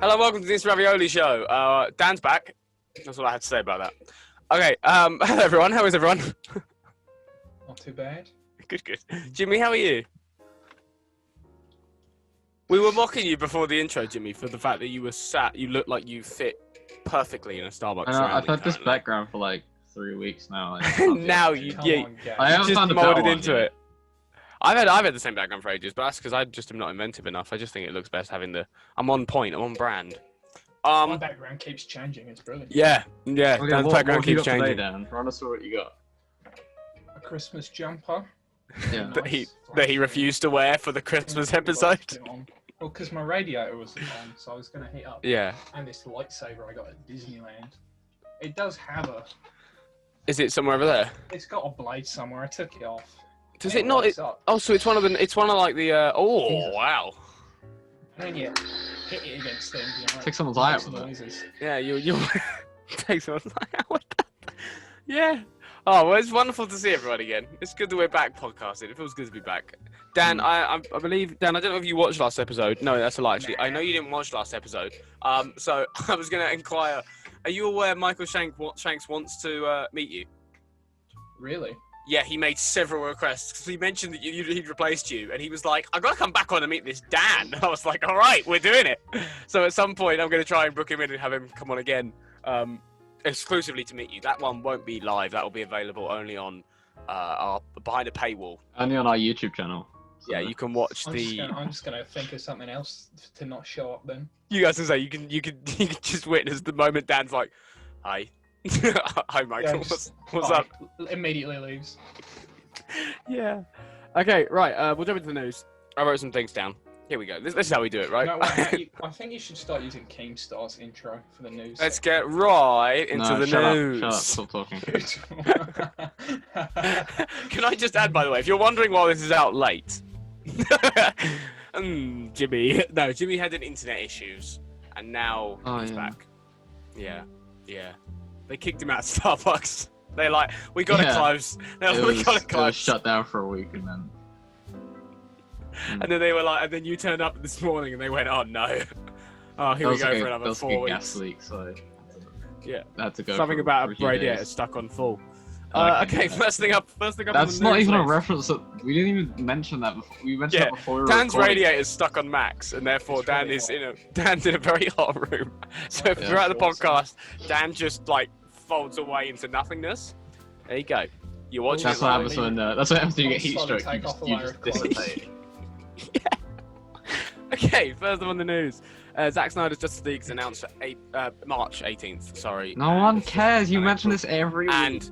Hello, welcome to this Ravioli show. Dan's back. That's all I had to say about that. Okay, hello everyone. How is everyone? Not too bad. Good. Jimmy, how are you? We were mocking you before the intro, Jimmy, for the fact that you were sat. You looked like you fit perfectly in a Starbucks. I've had this background for like 3 weeks now. Now you just molded into it. I've had the same background for ages, but that's because I just am not inventive enough. I just think it looks best having the. I'm on point. I'm on brand. My background keeps changing. It's brilliant. Yeah. Okay, Dan's background keeps changing. Today, Dan? Run us through what you got. A Christmas jumper. Yeah. that he refused to wear for the Christmas episode. Well, because my radiator wasn't on, so I was going to heat up. Yeah. And this lightsaber I got at Disneyland. It does have a. Is it somewhere over there? It's got a blade somewhere. I took it off. Does it not? Oh, so it's one of the. It's one of like the. Oh wow. And then you hit it against things. You know, Take someone's eye out with noises. Yeah, you take someone's eye out with that. Yeah. Oh well, it's wonderful to see everyone again. It's good that we're back podcasting. It feels good to be back. Dan, I believe Dan. I don't know if you watched last episode. No, that's a lie. Actually, I know you didn't watch last episode. So I was going to inquire. Are you aware Michael Shanks wants to meet you? Really? Yeah, he made several requests because he mentioned that he'd replaced you, and he was like, "I've got to come back on and meet this Dan." I was like, "All right, we're doing it." So at some point, I'm going to try and book him in and have him come on again, exclusively to meet you. That one won't be live. That will be available only on our behind a paywall. Only on our YouTube channel. So. Yeah, you can watch I'm just gonna think of something else to not show up then. You guys can say you can just witness the moment Dan's like, "Hi." Hi, Michael. Yeah, What's up? Immediately leaves. Yeah. Okay, right. We'll jump into the news. I wrote some things down. Here we go. This is how we do it, right? No, wait, I think you should start using Keemstar's intro for the news. Let's get right into the news. Shut up. Stop talking. Can I just add, by the way, if you're wondering why this is out late, Jimmy had an internet issues, and now he's back. Yeah. They kicked him out of Starbucks. They're like, we gotta close. We gotta close. It was shut down for a week, and then. And then they were like, and then you turned up this morning, and they went, "Oh no, oh here we go for another 4 weeks." Gas leak, so. Yeah. Had to go. Something about a radiator stuck on full. Okay, first thing up. That's not even a reference. We didn't even mention that before. We mentioned that before we were Dan's recording. radiator is stuck on max, and therefore Dan's in a very hot room. So if throughout the podcast, Dan just like folds away into nothingness. There you go. You're watching. That's what happens when. That's what happens when you get heat stroke. You just dissipate. Yeah. Okay, first up on the news. Zack Snyder's Justice League is announced for March 18th. Sorry. No one cares. You mention this every week.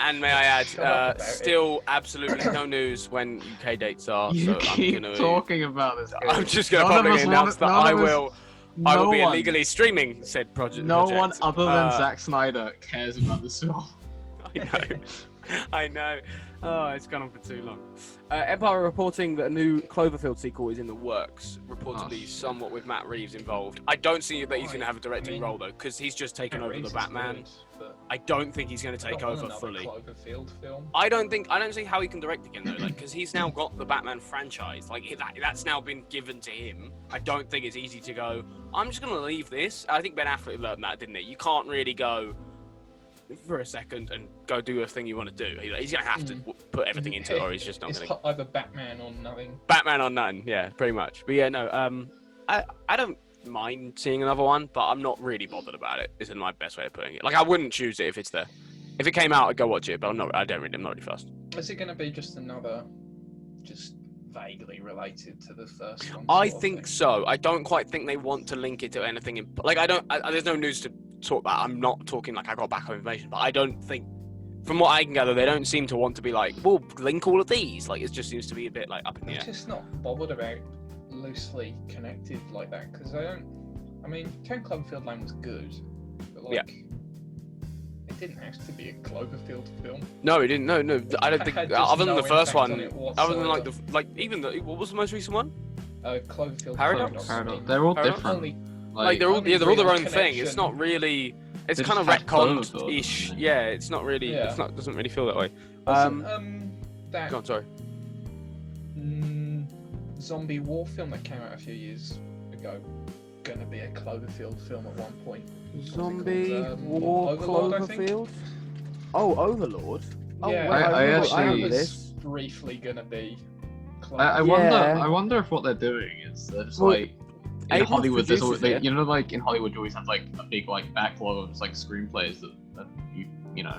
And may I add, still absolutely no news when UK dates are. You keep talking about this. I'm just going to publicly announce that I will be illegally streaming said project. No one other than Zack Snyder cares about this film. I know. Oh, it's gone on for too long. Empire reporting that a new Cloverfield sequel is in the works, reportedly somewhat with Matt Reeves involved. I don't see that he's going to have a directing role though, because he's just taken over the Batman. I don't think he's going to take over fully. Cloverfield film. I don't see how he can direct again though, like because he's now got the Batman franchise. Like that's now been given to him. I don't think it's easy to go, I'm just going to leave this. I think Ben Affleck learned that, didn't he? You can't really go for a second and go do a thing you want to do. He's going to have to put everything into it, or he's just not going to. It's either Batman or nothing. Batman or nothing, yeah, pretty much. But yeah, no, I don't mind seeing another one, but I'm not really bothered about it. Isn't my best way of putting it. Like I wouldn't choose it if it's there. If it came out, I'd go watch it, but I'm not really fussed. Is it going to be just another, just vaguely related to the first one? I think so. I don't quite think they want to link it to anything. Like there's no news to talk about. I'm not talking like I got backup information, but I don't think, from what I can gather, they don't seem to want to be like, we'll link all of these. Like it just seems to be a bit like up in the air. I'm just not bothered about loosely connected like that because I mean, 10 Cloverfield Lane was good, but like. It didn't have to be a Cloverfield film. No, it didn't. No. I don't think. Other than the first one, other than what was the most recent one? Cloverfield Paradox. They're all different. They're all their own thing. It's not really. It's kind of retconned-ish. Yeah, it's not really. Yeah. Doesn't really feel that way. Go on, sorry. Zombie war film that came out a few years ago. going to be a Cloverfield film at one point. Zombie War Overlord, I think? Cloverfield. Oh, Overlord. Oh, Yeah, well, I remember actually- this. briefly going to be. I Yeah. wonder if what they're doing is they're just Well, like in Abrams Hollywood. There's always, produces it. you know, like in Hollywood, you always have like a big like backlog of just like screenplays that you know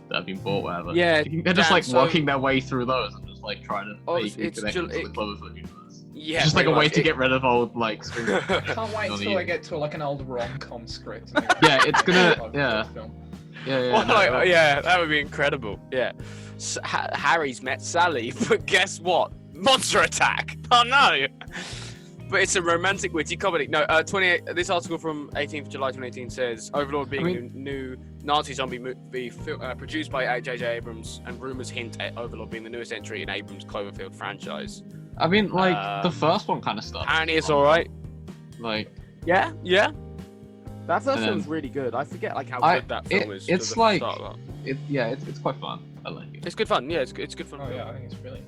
that have been bought, whatever. Yeah, You think they're just Dan, like so- working their way through those and just like trying to Oh, make it's new connections ju- to the Cloverfield universe. Yeah, It's just like a pretty way much. to get rid of old like screenplays. Can't wait Not until you. I get to like an old rom-com script. Yeah, it's gonna- Cloverfield yeah. film. Yeah, Well, no, like, yeah, that would be incredible. Yeah. Harry's met Sally, but guess what? Monster attack! Oh no! But it's a romantic, witty comedy. No, 28. This article from 18th July 2018 says Overlord being a new Nazi zombie movie produced by J.J. Abrams, and rumors hint at Overlord being the newest entry in Abrams' Cloverfield franchise. I mean, like the first one kind of stuff. Apparently, it's all right. Like, Yeah. That first And film's then- really good. I forget like how I- good that film is. it's to the like- start of that. it's quite fun. I like it. It's good fun. Yeah, it's good fun. Oh yeah, I think it's brilliant.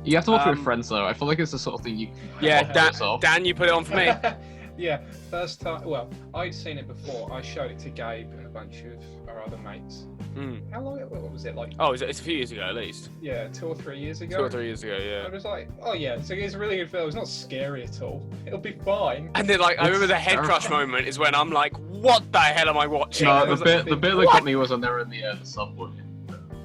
You have to watch it with Um, friends though. I feel like it's the sort of thing you. Yeah, watch by yourself. Dan, you put it on for me. Yeah, first time. Well, I'd seen it before. I showed it to Gabe and a bunch of our other mates. Mm. How long? What was it like? Oh, it's a few years ago at least. Yeah, 2 or 3 years ago. 2 or 3 years ago, I yeah. was like, oh yeah, it's a really good film. It's not scary at all. It'll be fine. And then, like, I remember the head crush terrifying. moment is when I'm like, what the hell am I watching? No, Yeah, the was bit like- that got me was when they were in the subway.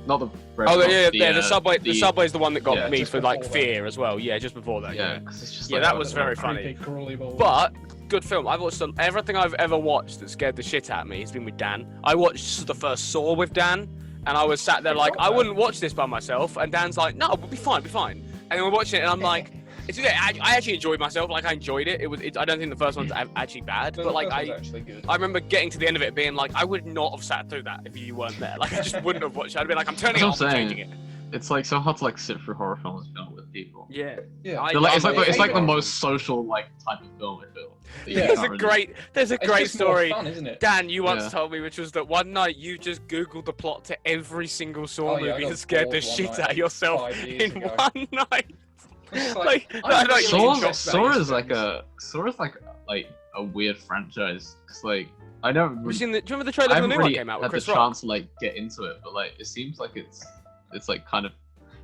Not the. Oh, yeah, the the subway. The subway's the one that got yeah, me just for like before that. fear as well. Yeah, just before that. Yeah, Yeah. 'cause it's just Yeah, like, that oh, was it's very not- funny. Creepy, crawly balls. But good film. I've watched everything I've ever watched that scared the shit out of me has been with Dan. I watched the first Saw with Dan, and I was sat there like, I wouldn't watch this by myself. And Dan's like, no, we'll be fine, be fine. And we're watching it, and I'm like, it's okay. I actually enjoyed myself. Like, I enjoyed it. I don't think the first one's actually bad, No, but the like, first one's actually good. I remember getting to the end of it being like, I would not have sat through that if you weren't there. Like, I just wouldn't have watched it. I'd be like, I'm turning it That's off what and I'm changing it. It's like so hard to like sit through horror films with people. Yeah. Yeah. I They're like, it's love like it. it's like the Even- most social like type of film I feel. that you Yeah. There's can't a really- there's a It's great just more story. fun, isn't it? Dan, you once Yeah. told me, which was that one night you just Googled the plot to every single Saw Oh, yeah, I movie got and scared the bored one shit night, out of yourself 5 years in ago. one night. It's Like, I no, don't no, really Saw- enjoy Saw space is like films. a weird franchise because like I don't. Do you remember the trailer I for the haven't new one really came out with had the Chris Rock? chance to like get into it, but like it seems like it's like kind of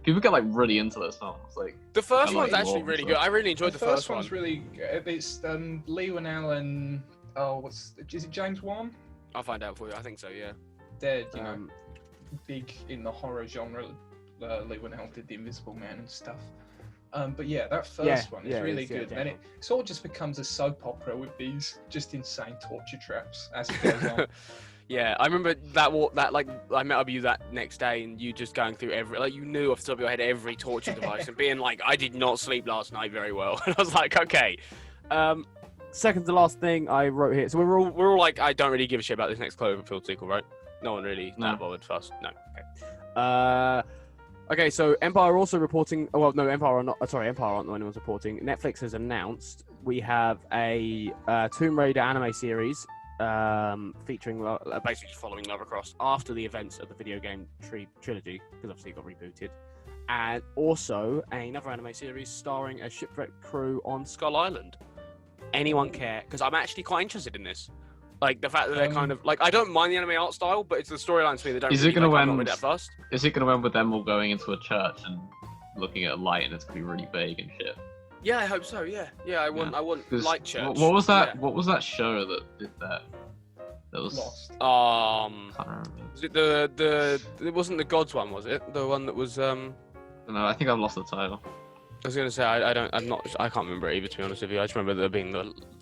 people get like really into those films. Like The first I one's like actually Raw, really so- good. I really enjoyed the first one. one's really good. It's Lee and Allen. Oh, is it James Wan? I'll find out for you. I think so. Yeah. They're you know Um, big in the horror genre. Lee Winnell did The Invisible Man and stuff. But yeah, that first one is really good, and it sort of just becomes a soap opera with these just insane torture traps as it goes on. Yeah, I remember that like I met up with you that next day, and you just going through you knew off the top of your head every torture device, and being like, I did not sleep last night very well, and I was like, okay. Second to last thing I wrote here. So we're all like, I don't really give a shit about this next Cloverfield sequel, right? No one really No. that bothered first. No. Okay. Okay, so Empire also reporting. Oh, well, no, Empire are not. Sorry, Empire aren't the only ones reporting. Netflix has announced we have a Tomb Raider anime series featuring basically following Lara Croft after the events of the video game trilogy, because obviously it got rebooted, and also another anime series starring a shipwrecked crew on Skull Island. Anyone care? Because I'm actually quite interested in this. Like the fact that they're kind of like, I don't mind the anime art style, but it's the storyline to me that don't. Is really it gonna like, I'm not end- with that first. is it gonna end with them all going into a church and looking at a light and it's gonna be really vague and shit? Yeah, I hope so. Yeah, I want 'Cause light church. What was that? Yeah. What was that show that did that? That was. Lost. Can't remember. Was it the it wasn't the gods one, was it? The one that was No, I think I've lost the title. I was gonna say I can't remember it either, to be honest with you. I just remember there being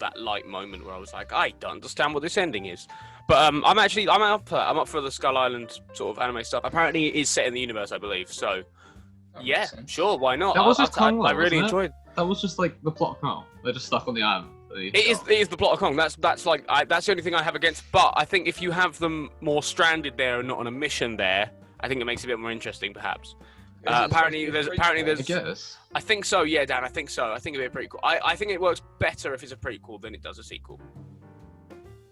that light moment where I was like, I don't understand what this ending is. But I'm up for that. I'm up for the Skull Island sort of anime stuff. Apparently it is set in the universe, I believe. So That yeah, makes sense. sure, why not? That was just I Kong, I though, really wasn't it? enjoyed. That was just like the plot of Kong. They're just stuck on the island. It is the plot of Kong. That's like that's the only thing I have against. But I think if you have them more stranded there and not on a mission there, I think it makes it a bit more interesting, perhaps. Is it supposed Apparently to be a there's prequel? I guess. I think so, yeah, Dan. I think so. I think it'd be a prequel. I think it works better if it's a prequel than it does a sequel.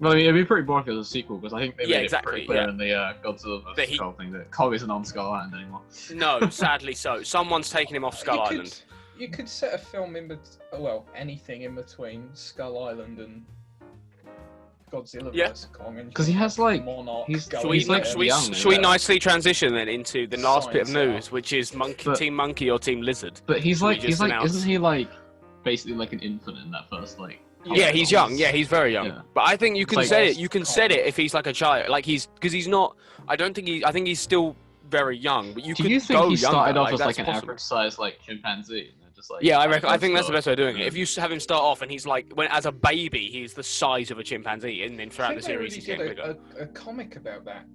Well, I mean, it'd be pretty boring as a sequel because I think they Yeah, made exactly, it pretty clear yeah. in the Godzilla That vs. he- Kong thing that Kong isn't on Skull Island anymore. No, sadly so. Someone's taken him off Skull You Island. You could set a film anything in between Skull Island and Godzilla Yeah. vs Kong, and 'Cause he has, like, Monarch he's- going Should we, He's, like, there. young, should we yeah. nicely transition then into the last bit of Science news, out. which is But- Team Monkey or Team Lizard? But he's Should we like, just announce- isn't he like basically like an infant in that first like? Yeah, he's young. Yeah, he's very young. Yeah. But I think you can like- set it. You can set it if he's like a child, like because he's not. I don't think he. I think he's still very young. But you Do could you think go he started younger, off as that's like an possible. average size like chimpanzee? And then just, like, Yeah, I kinda reckon. I goes think that's the to- best way of doing it. If you have him start off and he's like, when as a baby, he's the size of a chimpanzee, and then I throughout think the they series really he's getting did bigger. a comic about that.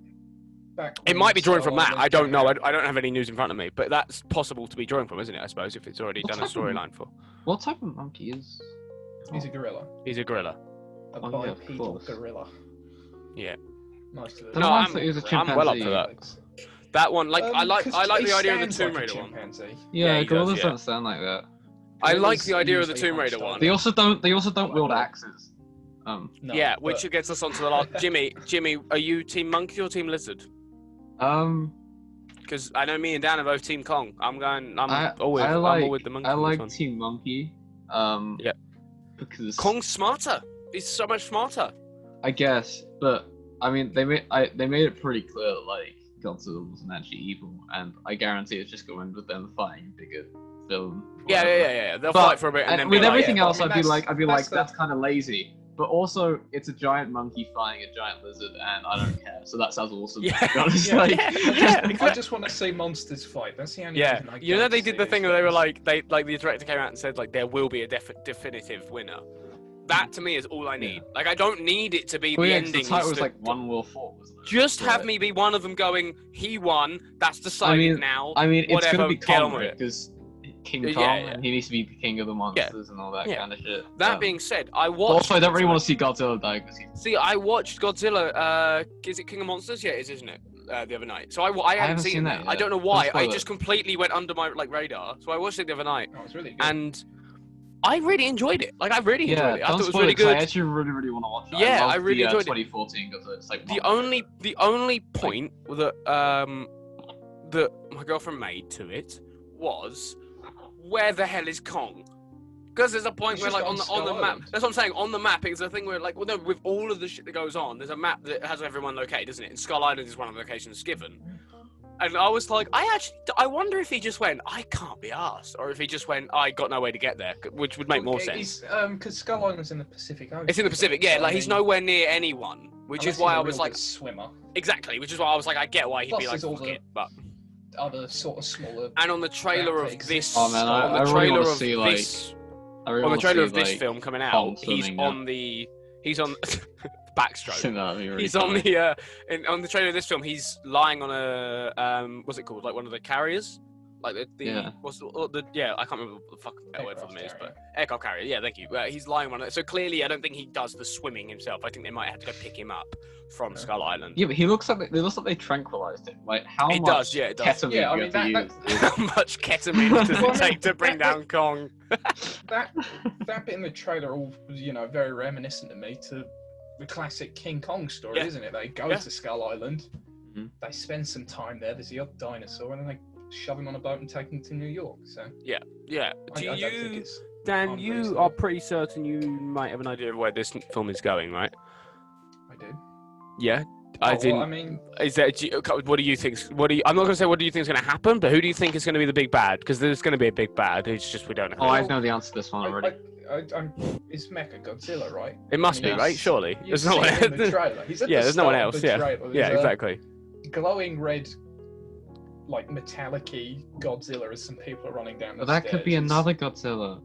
Back It when might be drawing from Star that. Wars I don't know. came out. I don't have any news in front of me, but that's possible to be drawing from, isn't it? I suppose if it's already What done a type of- storyline for. What type of monkey is? He's a gorilla. He's a gorilla. A Oh, yeah, of bipedal course. gorilla. Yeah. Most of The No, one I'm- that he was a I'm well up chimpanzee. for that. That one, like I like 'Cause the he idea of the stands Tomb like a Raider one. chimpanzee. Yeah, Yeah, he gorillas does, yeah. don't sound like that. I like Gorillas the idea of the usually Tomb Raider hunched one. over. They also don't wield axes. No, Yeah, which but gets us onto the last. Jimmy, are you Team Monkey or Team Lizard? Um, Because I know me and Dan are both Team Kong. I'm I all with the monkey. I on this like one. Team Monkey. Yeah. Because Kong's smarter. He's so much smarter. I guess, but I mean, they made it pretty clear that like Godzilla wasn't actually evil, and I guarantee it's just going with them fighting bigger film. Yeah. They'll But- fight for a bit, and then with be like, everything yeah, but else, I mean, I'd be like, that's the- that's kind of lazy. But also, it's a giant monkey fighting a giant lizard, and I don't care. So that sounds awesome. Yeah. To be honest. Yeah. Like, I just want to see monsters fight. That's the only Yeah, reason I you go know to they see did the these thing where they were films. like the director came out and said like there will be a definitive winner. That to me is all I need. Like I don't need it to be well, the yeah, 'cause ending. the title is was the- like One Will Fall, wasn't it? just have Right. me be one of them going, he won. That's decided mean- now. I mean, it's whatever, gonna be get on Kong, with right? it. Because King Yeah, Kong, yeah. and he needs to be the king of the monsters and all that Yeah. kind of shit. That being said, I but watched. also, I don't really Godzilla. want to see Godzilla die because he's. See, I watched Godzilla. Is it King of Monsters? Yeah, it is, isn't it? The other night. So I hadn't haven't seen seen that. that I yet. don't know why. Don't I spoil just it. completely went under my radar. So I watched it the other night, Oh, it's really good. and I really enjoyed it. Like I really Yeah, enjoyed it. I don't thought it was spoil really 'cause I good. actually really want to watch it. Yeah, I, I loved really the, enjoyed it. 2014 Godzilla. It's like The one only point that my girlfriend made to it was, where the hell is Kong? Because there's a point It's where, just like, on on the Skull map. Island. That's what I'm saying. On the map, it's a thing where, like, well, no, with all of the shit that goes on, there's a map that has everyone located, doesn't it? And Skull Island is one of the locations given. And I was like, I wonder if he just went, I can't be arsed, or if he just went, I got no way to get there, which would make more sense. Because Skull Island's in the Pacific Ocean. It's in the Pacific, yeah. so, Like I he's mean, nowhere near anyone, which unless is why he's a I was real like, good swimmer. exactly, which is why I was like, I get why he'd Plus be like, there's all fuck the- it, but. Other sort of smaller. And on the trailer That of exists. this, Oh, man, on the I really trailer wanna of see, like, this, I really on the wanna trailer see, of this like, film coming Kong out, he's swimming on backstroke. No, that'd be really He's funny. on the on the trailer of this film. He's lying on a what's it called? Like one of the carriers, like the Yeah. what's the yeah, I can't remember what the fucking better word for them is, Aircraft but aircraft carrier. Yeah, thank you. He's lying on it. So clearly, I don't think he does the swimming himself. I think they might have to go pick him up from Skull Island. Yeah, but it looks like they tranquilized him. Like how It much does, yeah, it does. ketamine Yeah, I you mean, have to that- use. How much ketamine does Well, I it mean, take to bring down Kong? That bit in the trailer all was, very reminiscent to me to the classic King Kong story, Yeah. isn't it? They go Yeah. to Skull Island, Mhm. they spend some time there. There's the odd dinosaur, and then they shove him on a boat and take him to New York. So Yeah. I don't think it's. Dan, you unreasonable. are pretty certain you might have an idea of where this film is going, right? I do. Yeah. Oh, I well, didn't. I mean, Is that? What do you think? I'm not going to say what do you think is going to happen, but who do you think is going to be the big bad? Because there's going to be a big bad. It's just we don't know. Oh, I know the answer to this one already. it's Mecha Godzilla, right? It must be Yes. right, surely. You There's see no one. it in the trailer. He's at Yeah, the there's no one start else. of the Yeah. trailer. Yeah, There's a exactly. glowing red, like metallic-y Godzilla as some people are running down the But that stairs. could be It's- another Godzilla.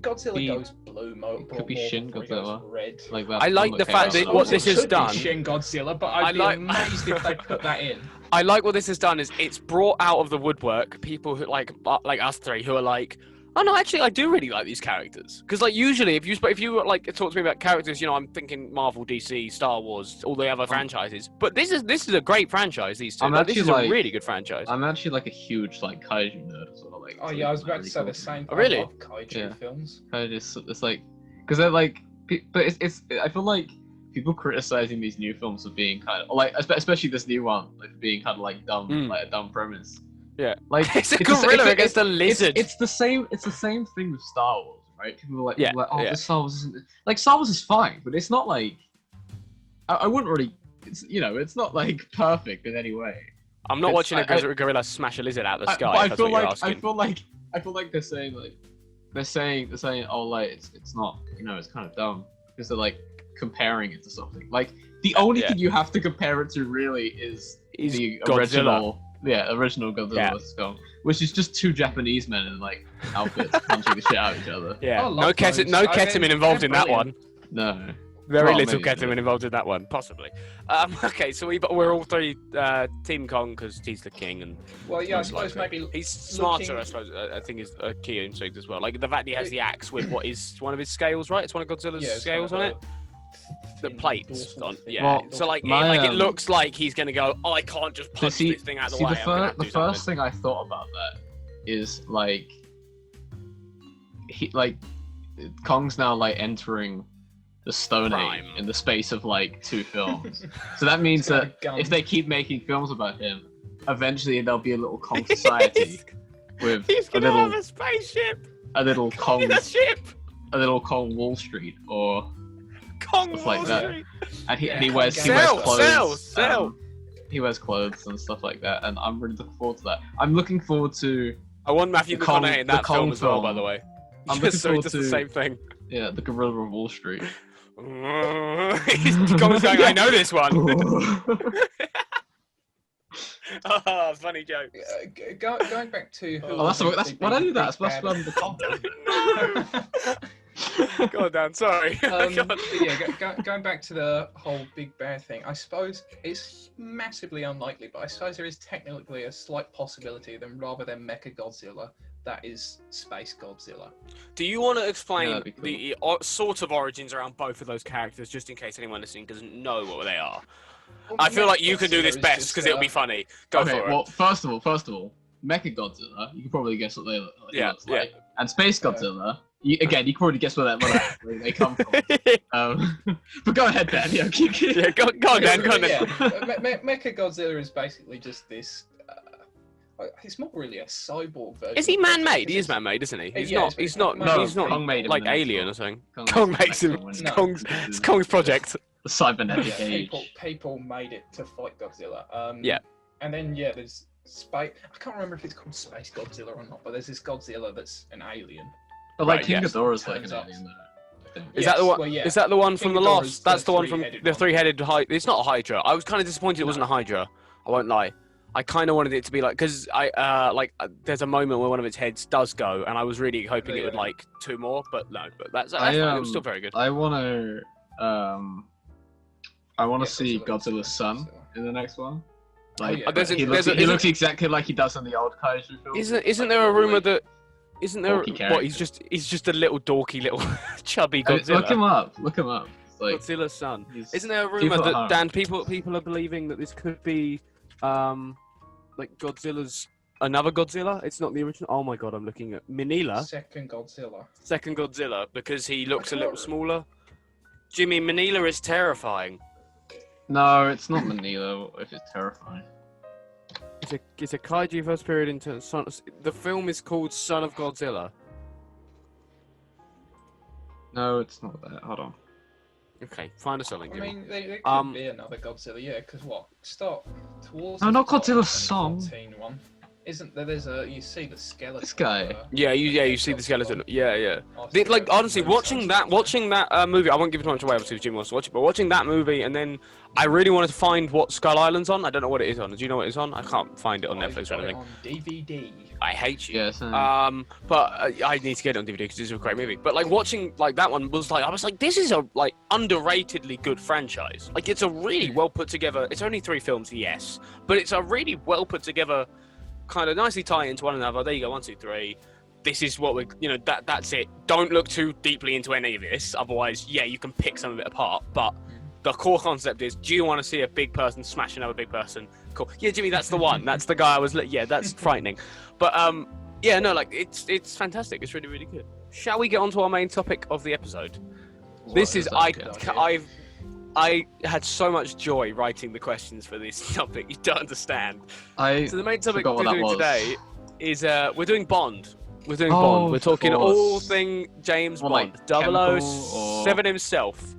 Godzilla be- goes blue. it could be more Shin before he goes Godzilla. Red. Like that. I like one the came fact out that last what year. this has Could be done- Shin Godzilla, but I I'd be like- amazed if they put that in. I like what this has done is it's brought out of the woodwork people who like us three who are like, oh no, actually I do really like these characters because like usually if you like talk to me about characters, I'm thinking Marvel, DC, Star Wars, all the other franchises. But this is a great franchise. These two, I'm like, this actually, is a like- really good franchise. I'm actually like a huge like kaiju nerd as well. Like, Oh so yeah, I was it's about really to say cool. the same. Oh, really? I love kaiju Yeah. films. Kaiju, it's like because they're like, but it's I feel like people criticizing these new films for being kind of like, especially this new one, like being kind of like dumb, Mm. like a dumb premise. Yeah. like It's a the- gorilla against a lizard. It's the same. It's the same thing with Star Wars, right? People are like, Yeah, oh, yeah. this Star Wars isn't like Star Wars is fine, but it's not like I wouldn't really. It's not like perfect in any way. I'm not watching a gorilla smash a lizard out of the sky. I feel like they're saying oh, like it's not, it's kind of dumb because they're like comparing it to something. Like the only thing you have to compare it to really is the Godzilla. original Godzilla vs. Kong, which is just two Japanese men in like outfits punching the shit out of each other. Yeah, no ketamine involved in that one. No. Very little ketamine involved in that one, possibly. Okay, so we're all three Team Kong because he's the king, and I suppose maybe he's smarter. I suppose I think is a key instinct as well. Like the fact he has the axe with what is one of his scales, right? It's one of Godzilla's scales on it. The plates on, so like it looks like he's gonna go. Oh, I can't just punch this thing out of the way. The first thing I thought about that is like Kong's now like entering the Stone Age in the space of like 2 films. So that means that if they keep making films about him, eventually there'll be a little Kong society with he's gonna have a spaceship, a little Kong ship, a little Kong Wall Street or Kong stuff like that. Street. And he wears clothes. He wears clothes and stuff like that, and I'm really looking forward to that. I'm looking forward to. I want Matthew McConaughey in that film as well, by the way. I'm looking forward to the same thing. Yeah, the Gorilla of Wall Street. Kong's going, I know this one. Oh, funny joke. Going back to who why don't I do that? It's supposed to be the Kong. Go on, Dan. Sorry. Going back to the whole Big Bear thing, I suppose it's massively unlikely, but I suppose there is technically a slight possibility that rather than Mechagodzilla, that is Space Godzilla. Do you want to explain the sort of origins around both of those characters, just in case anyone listening doesn't know what they are? Well, I feel like you can do this best because it'll be funny. Go for it. Well, first of all, Mechagodzilla, you can probably guess what they look like. And Space Godzilla, you can probably guess where they come from. But go ahead, Dan. Go on, Dan. Mechagodzilla is basically just this. He's not really a cyborg version. Is he man-made? He is man-made, isn't he? He's not Kong made him like Alien or something. Kong makes him. It's Kong's project. The cybernetic age. People made it to fight Godzilla. And then there's Space. I can't remember if it's called Space Godzilla or not, but there's this Godzilla that's an alien. But like King Ghidorah's like an alien though. Is that the one? Is that the one from the last? That's the one from the three-headed Hydra. It's not a Hydra. I was kind of disappointed it wasn't a Hydra. I won't lie. I kind of wanted it to be like, because there's a moment where one of its heads does go, and I was really hoping it would like 2 more, but no. But that's fine. It was still very good. I want to see Godzilla's son in the next one. Like he looks exactly like he does in the old Kaiju films. Isn't there a rumor that? Isn't there? What he's just a little dorky little chubby Godzilla. Look him up. It's like, Godzilla's son. Isn't there a rumor that Dan people are believing that this could be like Godzilla's another Godzilla? It's not the original. Oh my god, I'm looking at Minilla. Second Godzilla, because he looks a little smaller. Jimmy, Minilla is terrifying. No, it's not Minilla if it's terrifying. It's a kaiju first period into the film is called Son of Godzilla. No, it's not that. Hold on. Okay, find us something. I mean, there could be another Godzilla, because start towards. No, not Godzilla's song. One. Isn't there? You see the skeleton. This guy. You see the skeleton. Yeah. Honestly, watching that movie, I won't give too much away, obviously, if Jim wants to watch it, but watching that movie, and then I really wanted to find what Skull Island's on. I don't know what it is on. Do you know what it's on? I can't find it on Netflix or anything. On DVD. I hate you. Yes. But I need to get it on DVD because it's a great movie. But like watching like that one was like, I was like, this is a like underratedly good franchise. Like it's a really well put together. It's only 3 films, yes, but it's a really well put together. Kind of nicely tie into one another. There you go, 1, 2, 3. This is what that's it. Don't look too deeply into any of this, otherwise, you can pick some of it apart. But the core concept is: do you want to see a big person smash another big person? Cool. Yeah, Jimmy, that's the one. That's the guy I was. That's frightening. But it's fantastic. It's really, really good. Shall we get on to our main topic of the episode? I had so much joy writing the questions for this topic. You don't understand. So the main topic we're doing today is we're doing Bond. We're talking all thing James Bond, 007 himself.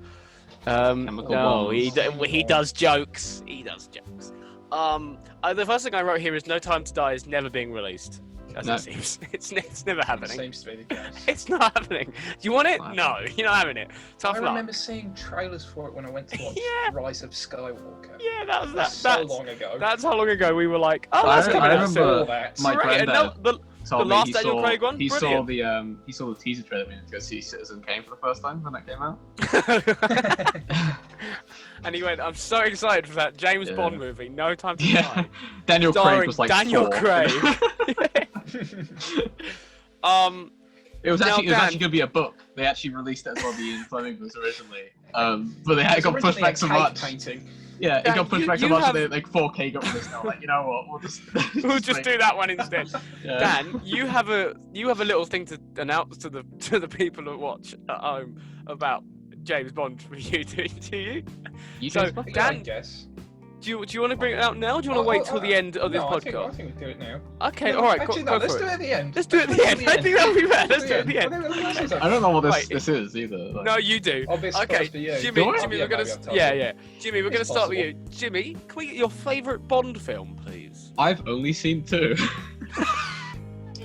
Chemical no, Bombs. he does jokes. He does jokes. The first thing I wrote here is No Time to Die is never being released. As No. it seems, it's never happening. Seems to be the case. It's not happening. Do you want it? No, you're not having it. Tough I luck. remember seeing trailers for it when I went to watch Yeah. Rise of Skywalker. Yeah, That's so long ago. That's how long ago we were like, oh, that's I coming out remember soon. that. my Right, and granddad no, told the me last he Daniel saw, Craig one? he saw Brilliant. the teaser trailer when he went to go see Citizen Kane for the first time when that came out. And he went, I'm so excited for that James Yeah. Bond movie, No Time to Yeah, Die. Daniel Craig Starring was like Daniel 4. Craig. It was Now, actually Dan- going to be a book. They actually released it as well, the Ian Fleming books originally. But it got pushed back so much. Painting. Yeah, it Dan, got pushed back so you much have- that like 4K got released. Now, like, you know what? We'll just We'll just do that one instead. Yeah. Dan, you have a little thing to announce to the people who watch at home about James Bond review. Do you? You So, guys- Yeah, I Dan, guess. do you want to bring it out now? Or do you want to wait till the end of this no, podcast? I think we do it now. Okay, No, all right, actually, go no, let's for do it. it at the end. Let's do it at the end. I think that'll be better. Let's do it at the end. I don't know what Right. this is either. Like, No, you do. I'll be surprised Okay, for you. Jimmy, Do I? Jimmy, Yeah, we're gonna maybe I've told yeah, you. yeah. Jimmy, we're It's gonna start with possible. you. Jimmy, can we get your favourite Bond film, please? I've only seen 2.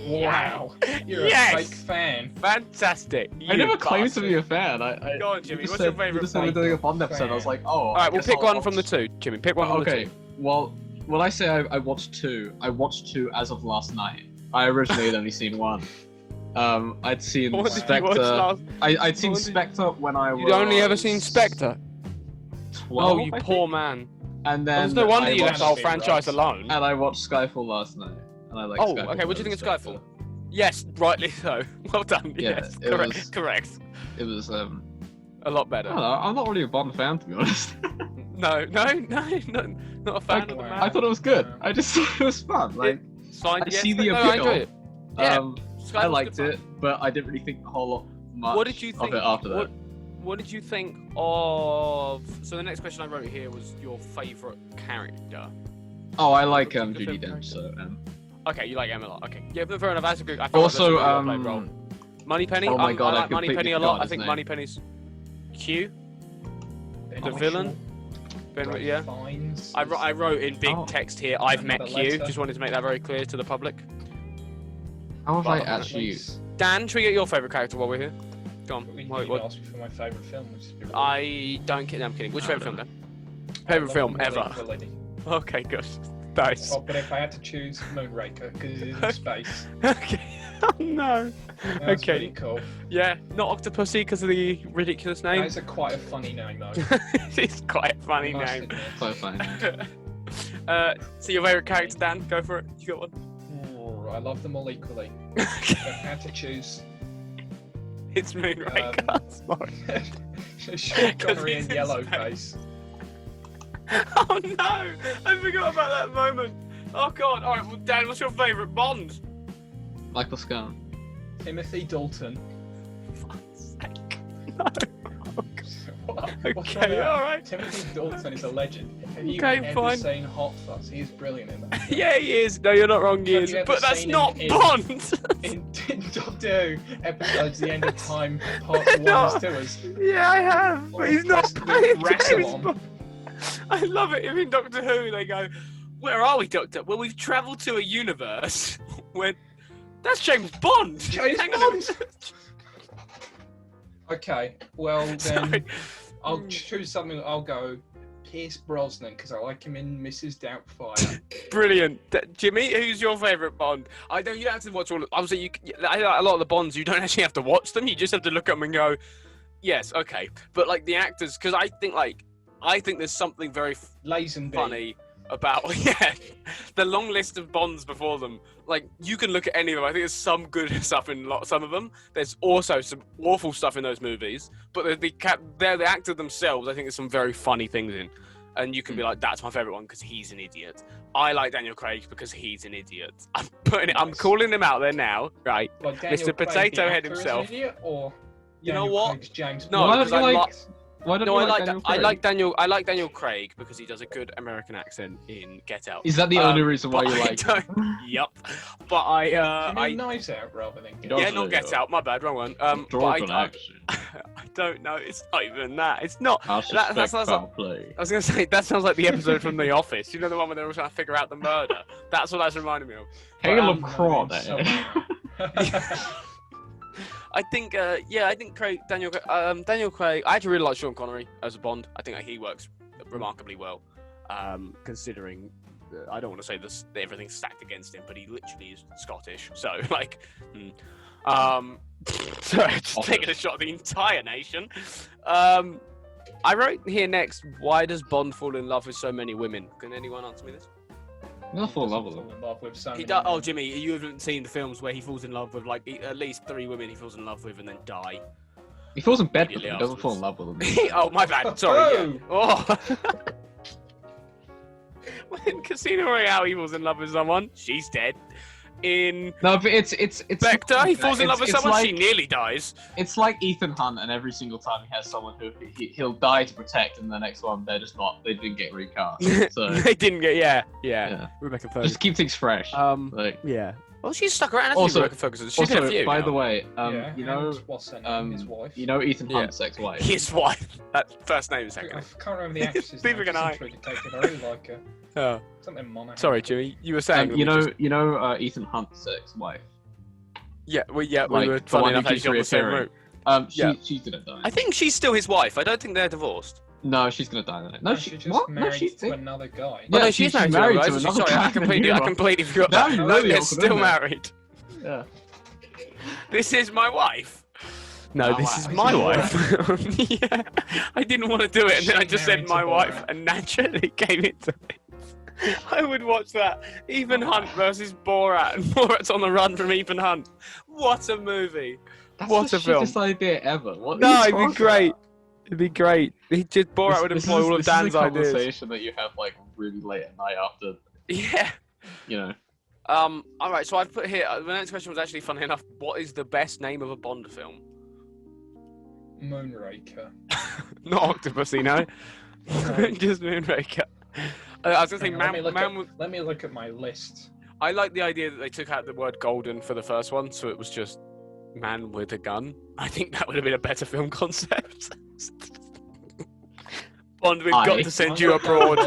Wow. You're Yes. a fake fan. Fantastic. I You never claimed to bastard. be a fan. I Go on, Jimmy. You just What's said, your favourite you just said we're Bond? doing a Bond episode. I was like, oh. All right, we'll guess pick I'll one from the watch- two. Jimmy, pick one from the Okay. two. Well, when I say I watched 2, I watched 2 as of last night. I originally had only seen 1. I'd seen What did you watch Spectre. last? I'd seen What did you- Spectre when I was. You'd only ever seen Spectre. 12, Oh, you I poor think. man. And Well, then there's no wonder I you left watched, the whole Right. franchise alone. and I watched Skyfall last night. And I like. Oh, Skyfall okay. What do you over think of Skyfall? Spectre. Yes, rightly so. Well done. Yeah, Yes, it correct. was- Correct. It was. A lot I better. don't know. I'm not really a Bond fan, to be honest. No, not a fan of the man. I thought it was good. I just thought it was fun. Like, It's fine. I yes, see the no, I appeal. enjoyed it. Yeah, I Skyfall's liked good it, but I didn't really think a whole lot much What did you think of it after that. What did you think of? So the next question I wrote here was your favourite character. Oh, I like Your Judi favourite Dench. So, Okay, you like Emma a lot. Okay, yeah, but fair enough. That's a good. I feel also, like that's a really well-played role. Moneypenny. oh my God, I I like Moneypenny completely a lot. forgot I his think name. Moneypenny's Q. Ben The Whishaw, villain? Ben, Ralph yeah. Fiennes I wrote in big Oh. text here. I've met Another Q. letter. Just wanted to make that very clear to the public. how have I Barbara actually? Streisand. Dan, should we get your favourite character while we're here? Go on. You Wait, didn't what? ask me for my favourite film, which is Ravioli. I don't kid. I'm kidding. Which I favourite don't film, know. Dan? I Favourite love film them all ever. equally. Okay, good. Nice. Oh, but if I had to choose Moonraker, because it's in space, Okay. Oh no. that's Okay. pretty cool. Yeah, not Octopussy because of the ridiculous name. That's quite a funny name, though. It's quite a funny I must name. admit. So funny. So your favourite character, Dan? Go for it. You got one. Oh, I love them all equally. If I had to choose It's Moonraker. Sorry. Sean Connery and he's in Yellowface. Oh no! I forgot about that moment. Oh god. All right. Well, Dan, what's your favourite Bond? Michael Scone. Timothy Dalton. Fuck's sake. No. What's Okay, wrong with that? all right. Timothy Dalton is a legend. Have you Okay, ever fine. seen Hot Fuzz? He is brilliant in that. Yeah, he is. No, you're not wrong. He Have is. you ever But that's seen not him in- Bond. In Doctor Who episodes, The End of Time, parts 1 No. and 2 Yeah, I have. But he's not With playing James Rassilon. Bond. I love it. If in Doctor Who, they go, "Where are we, Doctor?" Well, we've travelled to a universe where that's James Bond. James Hang on a Bond. minute. Okay, well then Sorry. I'll choose something. I'll go Pierce Brosnan because I like him in Mrs. Doubtfire. Brilliant, Jimmy. Who's your favourite Bond? I don't. You don't have to watch all. Obviously, a lot of the Bonds, you don't actually have to watch them. You just have to look at them and go, "Yes, okay." But like the actors, because I think there's something very Lazenby. funny about the long list of Bonds before them. Like you can look at any of them. I think there's some good stuff in some of them. There's also some awful stuff in those movies. But they're the actor themselves. I think there's some very funny things in, and you can be like, "That's my favorite one because he's an idiot." I like Daniel Craig because he's an idiot. I'm calling him out there now, right? Like Daniel Mr. Craig, Potato the Head actor, is himself. an idiot, or You know Daniel what? Craig's James No, Why Bond? don't because you I like? like. Why don't No, you I like Daniel I Craig? like Daniel. I like Daniel Craig because he does a good American accent in Get Out. Is that the only reason why But you I like? don't- Yep. But You I mean Knives Out rather than You Get don't yeah, Out? not Get Out. My bad, wrong one. But Drunk on I, action. I don't know. It's not even that. It's not. I suspect That sounds foul like, play. I was going to say, that sounds like the episode from The Office. You know, the one where they're all trying to figure out the murder? That's what that's reminding me of. Caleb Craw there. So I think, Daniel Craig. I actually really like Sean Connery as a Bond. I think he works remarkably well, considering. I don't want to say this. Everything's stacked against him, but he literally is Scottish. So, like, sorry, just taking a shot at the entire nation. I wrote here next. Why does Bond fall in love with so many women? Can anyone answer me this? Not fall in love with them. He does. Oh, Jimmy, you haven't seen the films where he falls in love with like at least 3 women he falls in love with and then die. He falls in bed with them. He doesn't fall in love with them. Oh, my bad. Sorry. Yeah. Oh. In Casino Royale, he falls in love with someone. She's dead. In no, but it's Spectre, he falls in love with someone. Like, she nearly dies. It's like Ethan Hunt, and every single time he has someone who he'll die to protect, and the next one they're just not. They didn't get recast. So they didn't get. Yeah. Rebecca Ferguson. Just keep things fresh. Yeah. Well, she's stuck around. Also, Rebecca Ferguson. She's had a few. By now. the way, you know, what's her name? His wife. You know Ethan Hunt's ex-wife. His wife. That first name is second. I can't remember the actress's name. I really like her. Oh. Something Monahan. Sorry, Jimmy. You were saying. You know Ethan Hunt's ex-wife. Yeah. We like, were funny enough actually on the same route. She's gonna die. I think she's still his wife. I don't think they're divorced. No, she's gonna die. No, she just married to another guy. Yeah, no, she's married to another guy. Sorry, I completely forgot that. They're still married. Yeah. This is my wife. No, this is my wife. Yeah. I didn't want to do it, and then I just said my wife, and naturally came into it. I would watch that. Ethan Hunt versus Borat, and Borat's on the run from Ethan Hunt. What a movie! That's what the a film! Shittest idea ever. No, it'd be great. It'd be great. Borat would employ all of Dan's ideas. This is a conversation that you have like really late at night after. Yeah. You know. All right. So I've put here. The next question was actually funny enough. What is the best name of a Bond film? Moonraker. Not Octopussy, no. Just Moonraker. I was going to say, let me look at my list. I like the idea that they took out the word golden for the first one, so it was just man with a gun. I think that would have been a better film concept. Bond, we've got to send you abroad.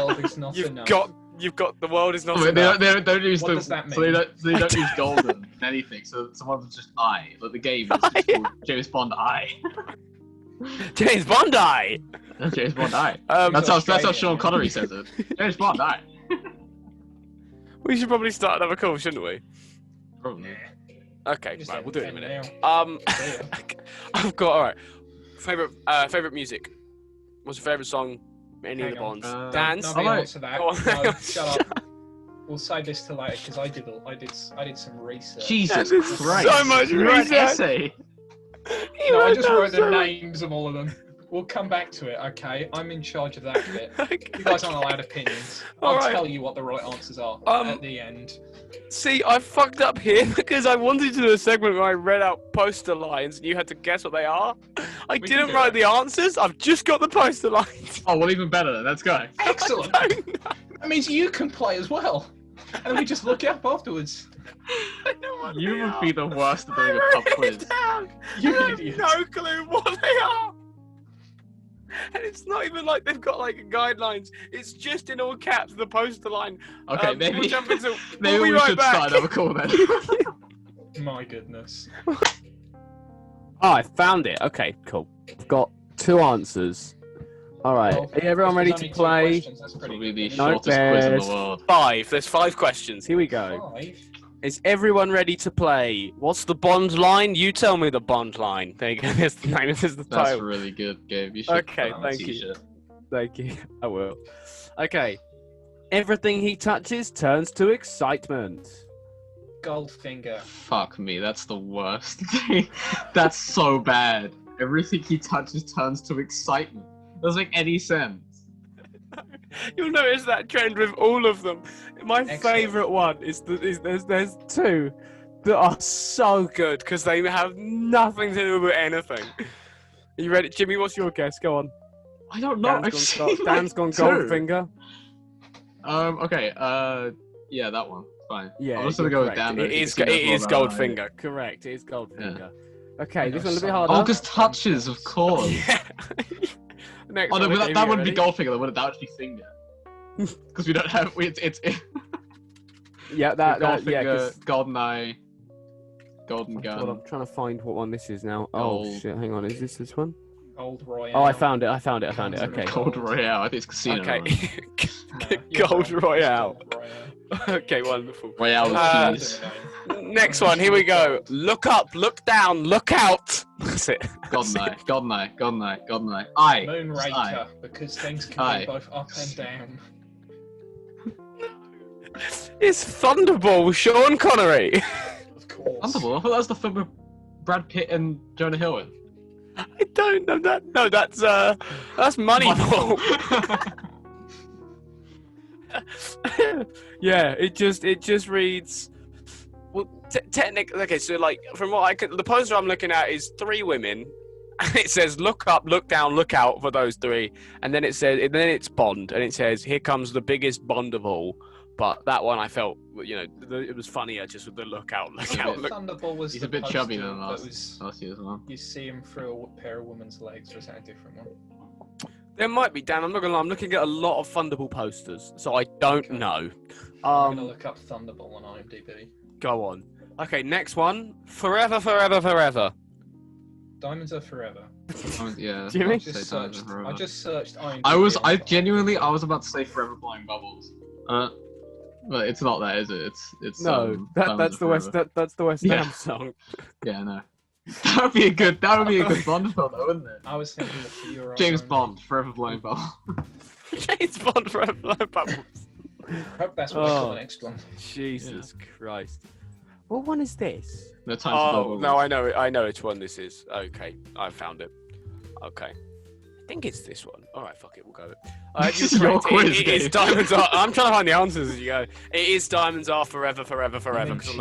You've got the world is not enough. They don't use what does that mean? So they don't use golden in anything. So someone's just I. Like the game is called James Bond I. James Bond I. James Bond I. That's how Sean Connery says it. James Bond I. We should probably start another call, shouldn't we? Probably. Okay, right, we'll do it in a minute. I've got all right. Favorite music. What's your favorite song? Any of the Bonds? Dance. Nobody answer that. No, shut up. We'll save this till later because I did some research. Jesus Christ! So much research. Essay. No, I just wrote the names of all of them. We'll come back to it, okay? I'm in charge of that bit. Okay. You guys aren't allowed opinions. I'll tell you what the right answers are at the end. See, I fucked up here because I wanted to do a segment where I read out poster lines and you had to guess what they are. I didn't write the answers. I've just got the poster lines. Oh, well, even better then. Let's go. Excellent. That means you can play as well. And we just look it up afterwards. You would be the worst at doing a pub quiz. You idiot. No clue what they are. And it's not even like they've got like guidelines. It's just in all caps, the poster line. Okay, maybe we'll jump into, maybe we should start another call then. My goodness. Oh, I found it. Okay, cool. I've got 2 answers. All right. Well, are everyone ready to play? That's probably the shortest quiz in the world. 5. There's 5 questions. Here we go. 5? Is everyone ready to play? What's the Bond line? You tell me the Bond line. There you go. There's the name. This is the title. That's really good, Gabe. You should okay, thank you. Thank you. I will. Okay. Everything he touches turns to excitement. Goldfinger. Fuck me, that's the worst thing. That's so bad. Everything he touches turns to excitement. Doesn't make any sense. You'll notice that trend with all of them. My favourite one is there's 2 that are so good because they have nothing to do with anything. Are you ready, Jimmy? What's your guess? Go on. I don't know. Dan's gone Goldfinger. Okay. Yeah, that one. Fine. Yeah, I'm just gonna go with Dan. It is Goldfinger. Correct. It is Goldfinger. Okay, this one's a bit harder. Oh, because touches, of course. Yeah. Next Oh no, one, but okay, that you wouldn't be ready? Goldfinger. That would be Finger. Because we don't have. It's Yeah, that yeah. Goldfinger, GoldenEye, Golden Gun. Well, I'm trying to find what one this is now. Gold. Oh shit! Hang on, is this one? Gold Royale. Oh, I found it. Okay. Gold Royale. I think it's Casino. Okay. Royale. Gold Royale. Gold Royale. Okay, wonderful. Royale with cheese. Next one. Here we go. Look up, look down, look out. That's it. GoldenEye. Aye. Moonraker, because things can be both up and down. It's Thunderball, Sean Connery. Of course. Thunderball. I thought that was the film with Brad Pitt and Jonah Hill in. I don't know that. No, that's Moneyball. Yeah, it just reads. Well, technically, okay. So like, from what I could, the poster I'm looking at is 3 women, and it says "Look up, look down, look out" for those 3, and then it's Bond, and it says "Here comes the biggest Bond of all." But that one I felt, it was funnier just with the look out. Thunderball was He's a bit chubby than last year as well. You see him through a pair of women's legs, or is that a different one? There might be, Dan. I'm not gonna lie. I'm looking at a lot of Thunderball posters, so I don't know. I'm gonna look up Thunderball on IMDb. Go on. Okay, next one. Forever, forever, forever. Diamonds Are Forever. Yeah. Jimmy? I just searched IMDb. I was about to say Forever Blowing Bubbles. But it's not that, is it? It's no. That's the West. That's the West Ham song. Yeah, no. That would be a good Bond film, though, wouldn't it? I was thinking of Euro. James Bond, Forever Blowing Bubbles. James Bond, Forever Blowing Bubbles. I hope that's what the next one. Jesus Christ. What one is this? No Time to Bubble. No, I know which one this is. Okay, I found it. Okay. I think it's this one. Alright, fuck it, we'll go. This is your quiz, it is Diamonds Are... I'm trying to find the answers as you go. It is Diamonds Are Forever, Forever, Forever. Because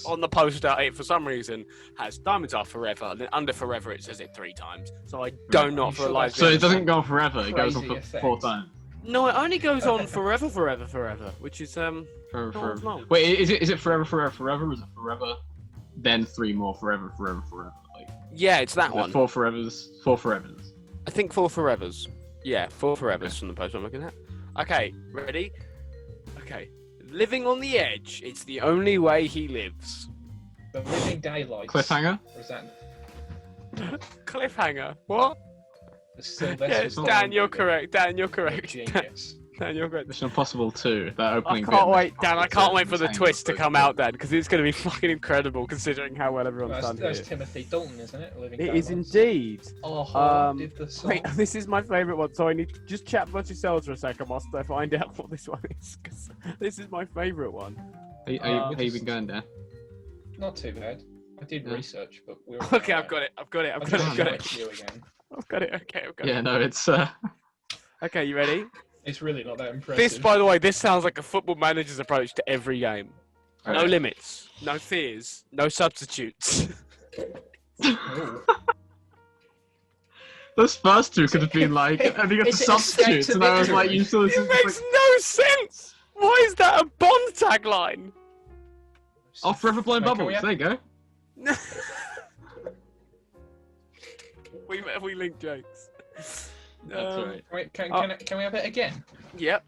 on the poster, it for some reason has Diamonds Are Forever, and then under Forever it says it 3 times. So I don't know for life. So it doesn't go on forever, it goes on for 4 times. No, it only goes on forever, forever, forever, which is Forever. Wait, is it Forever, Forever, Forever, or is it Forever, then 3 more Forever, Forever, Forever? Like, yeah, it's that one. 4 Forevers. I think 4 Forevers. Yeah, 4 Forevers from the poster I'm looking at. Okay, ready? Okay. Living on the edge, it's the only way he lives. The Living Daylights. Cliffhanger? Or is that... Cliffhanger. What? Yes, Dan, you're correct. Dan, you're correct. Genius. Dan, you're correct. Mission Impossible 2, that opening bit. I can't wait for the twist to come out, Dan, because it's going to be fucking incredible considering how well everyone's done here. That's Timothy Dalton, isn't it? It is indeed. Oh, did the song. Wait, this is my favourite one, so I need to just chat about yourselves for a second whilst I find out what this one is, because this is my favourite one. How you been going, Dan? Not too bad. I did research, but we're... Okay, I've got it. I've got it. You again. I've got it. Okay, I've got it. Yeah, no, it's... Okay, you ready? It's really not that impressive. This, by the way, this sounds like a football manager's approach to every game. Right. No limits, no fears, no substitutes. Those first 2 could have been like, and you got the substitutes, and I was like, you saw this. It makes no sense! Why is that a Bond tagline? Oh, Forever Blowing Bubbles, there you go. we link jokes. That's right. Wait, can we have it again? Yep.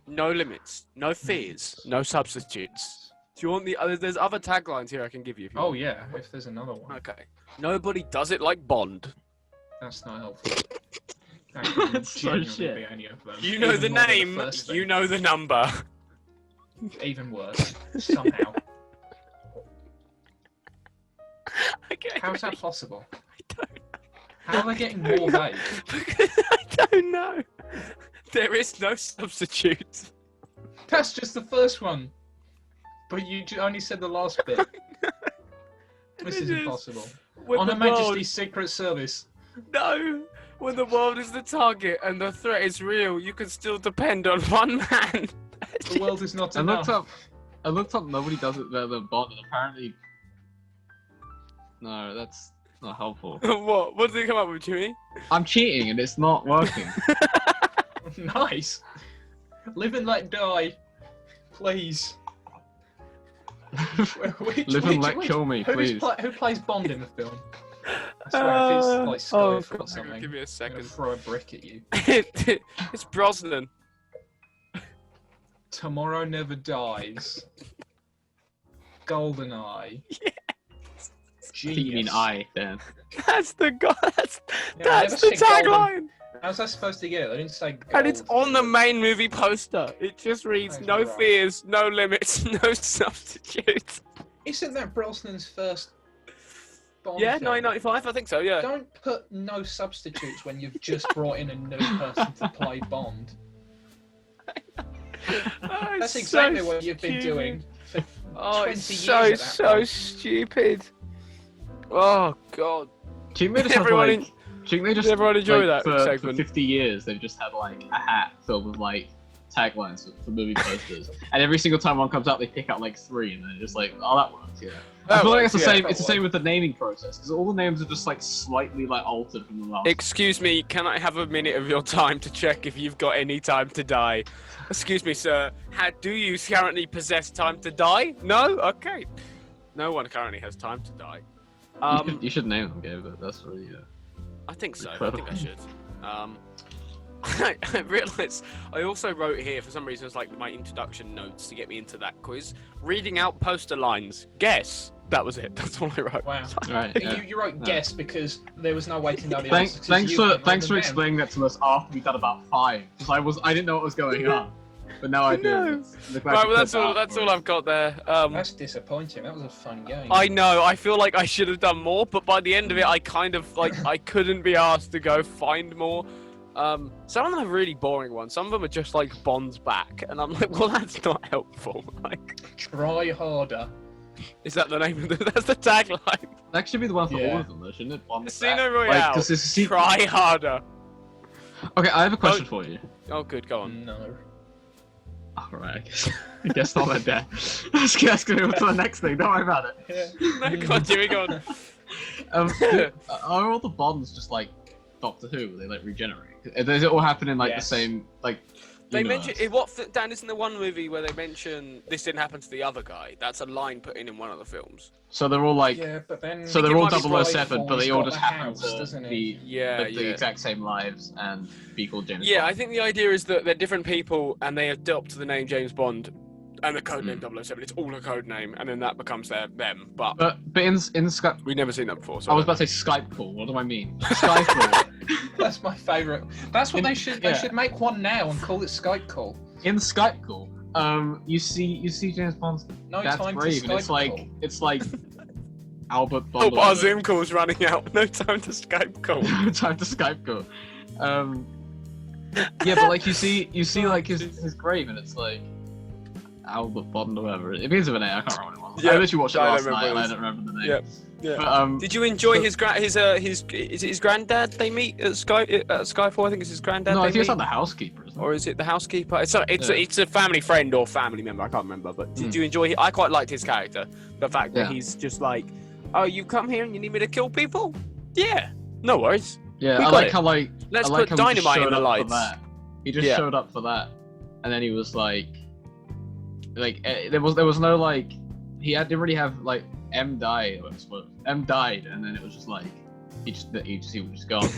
No limits, no fears, no substitutes. Do you want the other? There's other taglines here I can give you. If you want. Yeah, if there's another one. Okay. Nobody does it like Bond. That's not helpful. That's so shit. Be any of them. You know the name, you know the number. Even worse, somehow. Okay, How is that possible? I don't know. How are they getting more vague? Because I don't know. There is no substitute. That's just the first one. But you only said the last bit. This is impossible. On Her Majesty's Secret Service. No! When the world is the target and the threat is real, you can still depend on one man. The world is not enough. I looked up nobody does it better than Bond, and apparently... No, that's not helpful. What? What did they come up with, Jimmy? I'm cheating and it's not working. Nice. Live and let die. Please. Live and let kill me, please. Who plays Bond in the film? I swear, if it's like Skyfall or something, give me a I'm second. gonna throw a brick at you. It's Brosnan. Tomorrow Never Dies. GoldenEye. Yes. You mean I, Dan? That's the guy. That's Yeah, the tagline. How's that supposed to get it? They didn't say gold. And it's on the main movie poster. It just reads, That's "No right. fears, no limits, no substitutes." Isn't that Brosnan's first Bond Yeah, film? 1995, I think so. Yeah. Don't put no substitutes when you've just brought in a new person to play Bond. Oh, That's it's exactly so what you've been stupid. doing for 20 Oh, years. it's at that so point. stupid. Oh God. Do you think they just have Everyone like? Do you think they just everyone enjoy like, that for segment? 50 years they've just had like a hat filled with like taglines for movie posters, and every single time one comes out they pick out like 3, and they're just like, oh, that works. Yeah. I feel like it's the yeah, same. It's the same with the naming process because all the names are just like slightly like altered from the last. Excuse me, can I have a minute of your time to check if you've got any time to die? Excuse me, sir. Do you currently possess time to die? No? Okay. No one currently has time to die. You should name them, Gabe. That's really. I think so. I Clever. think I should. I realised I also wrote here for some reason it's like my introduction notes to get me into that quiz. Reading out poster lines. Guess. That was it. That's all I wrote. Wow. Right. Yeah. You wrote guess because there was no way to know the Thanks, answer. thanks for explaining that to us after we'd done about 5. Because I didn't know what was going on, but now I do. No. Right, well, that's all I've got there. That's disappointing. That was a fun game. I know. I feel like I should have done more, but by the end of it, I kind of like I couldn't be asked to go find more. Some of them are really boring ones. Some of them are just like Bond's back, and I'm like, well, that's not helpful. Like, Try harder. is that the name of that's the tagline? That should be the one for Yeah. all of them, though, shouldn't it? Bond's Casino back. Royale. Like, 'cause it's a sequel. Try harder. Okay, I have a question for you. Oh, good. Go on. No. Alright, I guess not like that. Let's go on to the next thing. Don't worry about it. No, go on, Jimmy. Go on. Are all the Bonds just like Doctor Who? They like regenerate? Does it all happen in like Yes. the same like? They universe? mention Dan, isn't the one movie where they mention this didn't happen to the other guy? That's a line put in one of the films. So they're all like. Yeah, but then. So they're all might be 007, but they all got just the happen house, to doesn't it? be live the exact same lives and be called James Yeah, Bond. I think the idea is that they're different people and they adopt the name James Bond and the code name 007. It's all a code name, and then that becomes them. But But in Skype, we've never seen that before. So I was about to say Skype call. What do I mean? Skype call. That's my favourite. That's what they should. yeah. They should make one now and call it Skype call. In Skype call, you see James Bond's No dad's time to grave, and Skype it's call. like Albert Bond. oh, our Zoom call's running out. No time to Skype call. Time to Skype call. Yeah, but like you see like his grave, and it's like Albert Bond or whatever. It begins with an A. I can't remember what it was. Yeah, I literally watched it I don't last remember night, and what I it don't remember the name. Yeah. Yeah. But, Did you enjoy his is it his granddad they meet at Skyfall? I think it's his granddad. no, I they think it's meet? not the housekeeper, isn't it? Or is it the housekeeper? It's a family friend or family member. I can't remember. But did you enjoy? I quite liked his character. The fact that he's just like, oh, you come here and you need me to kill people? Yeah, no worries. Yeah, We I got like it. how like Let's I like put how he just dynamite in showed the up lights. for that. He just Yeah. showed up for that, and then he was like there was no like didn't really have like M died, and then it was just like he was just gone.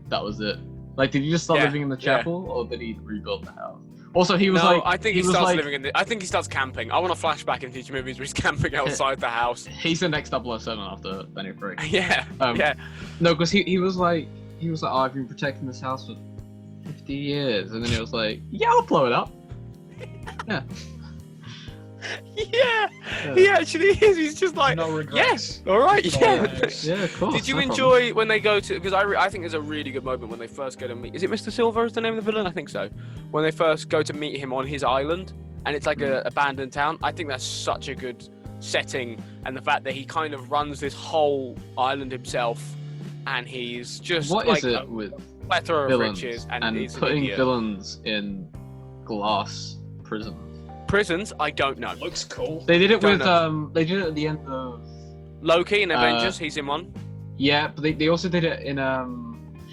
That was it. Like, did he just start Yeah, living in the yeah. chapel, or did he rebuild the house? Also, he was No, like, I think he was starts like, living in I think he starts camping. I want to flashback in future movies where he's camping outside the house. He's the next 007 after Benny Frick. Yeah, yeah. No, because he was like, oh, I've been protecting this house for 50 years, and then he was like, yeah, I'll blow it up. Yeah. Yeah, he actually is. He's just like, No regrets. yes, all right, yeah. Yeah, of course. Did you no enjoy when they go to? Because I think there's a really good moment when they first go to meet. Is it Mr. Silver? Is the name of the villain? I think so. When they first go to meet him on his island, and it's like a abandoned town. I think that's such a good setting, and the fact that he kind of runs this whole island himself, and he's just What like is it with plethora of villains riches, and he's an putting idiot. villains in glass prisons? Prisons? I don't know. Looks cool. They did it Don't with they did it at the end of Loki in Avengers, he's in one. yeah, but they also did it in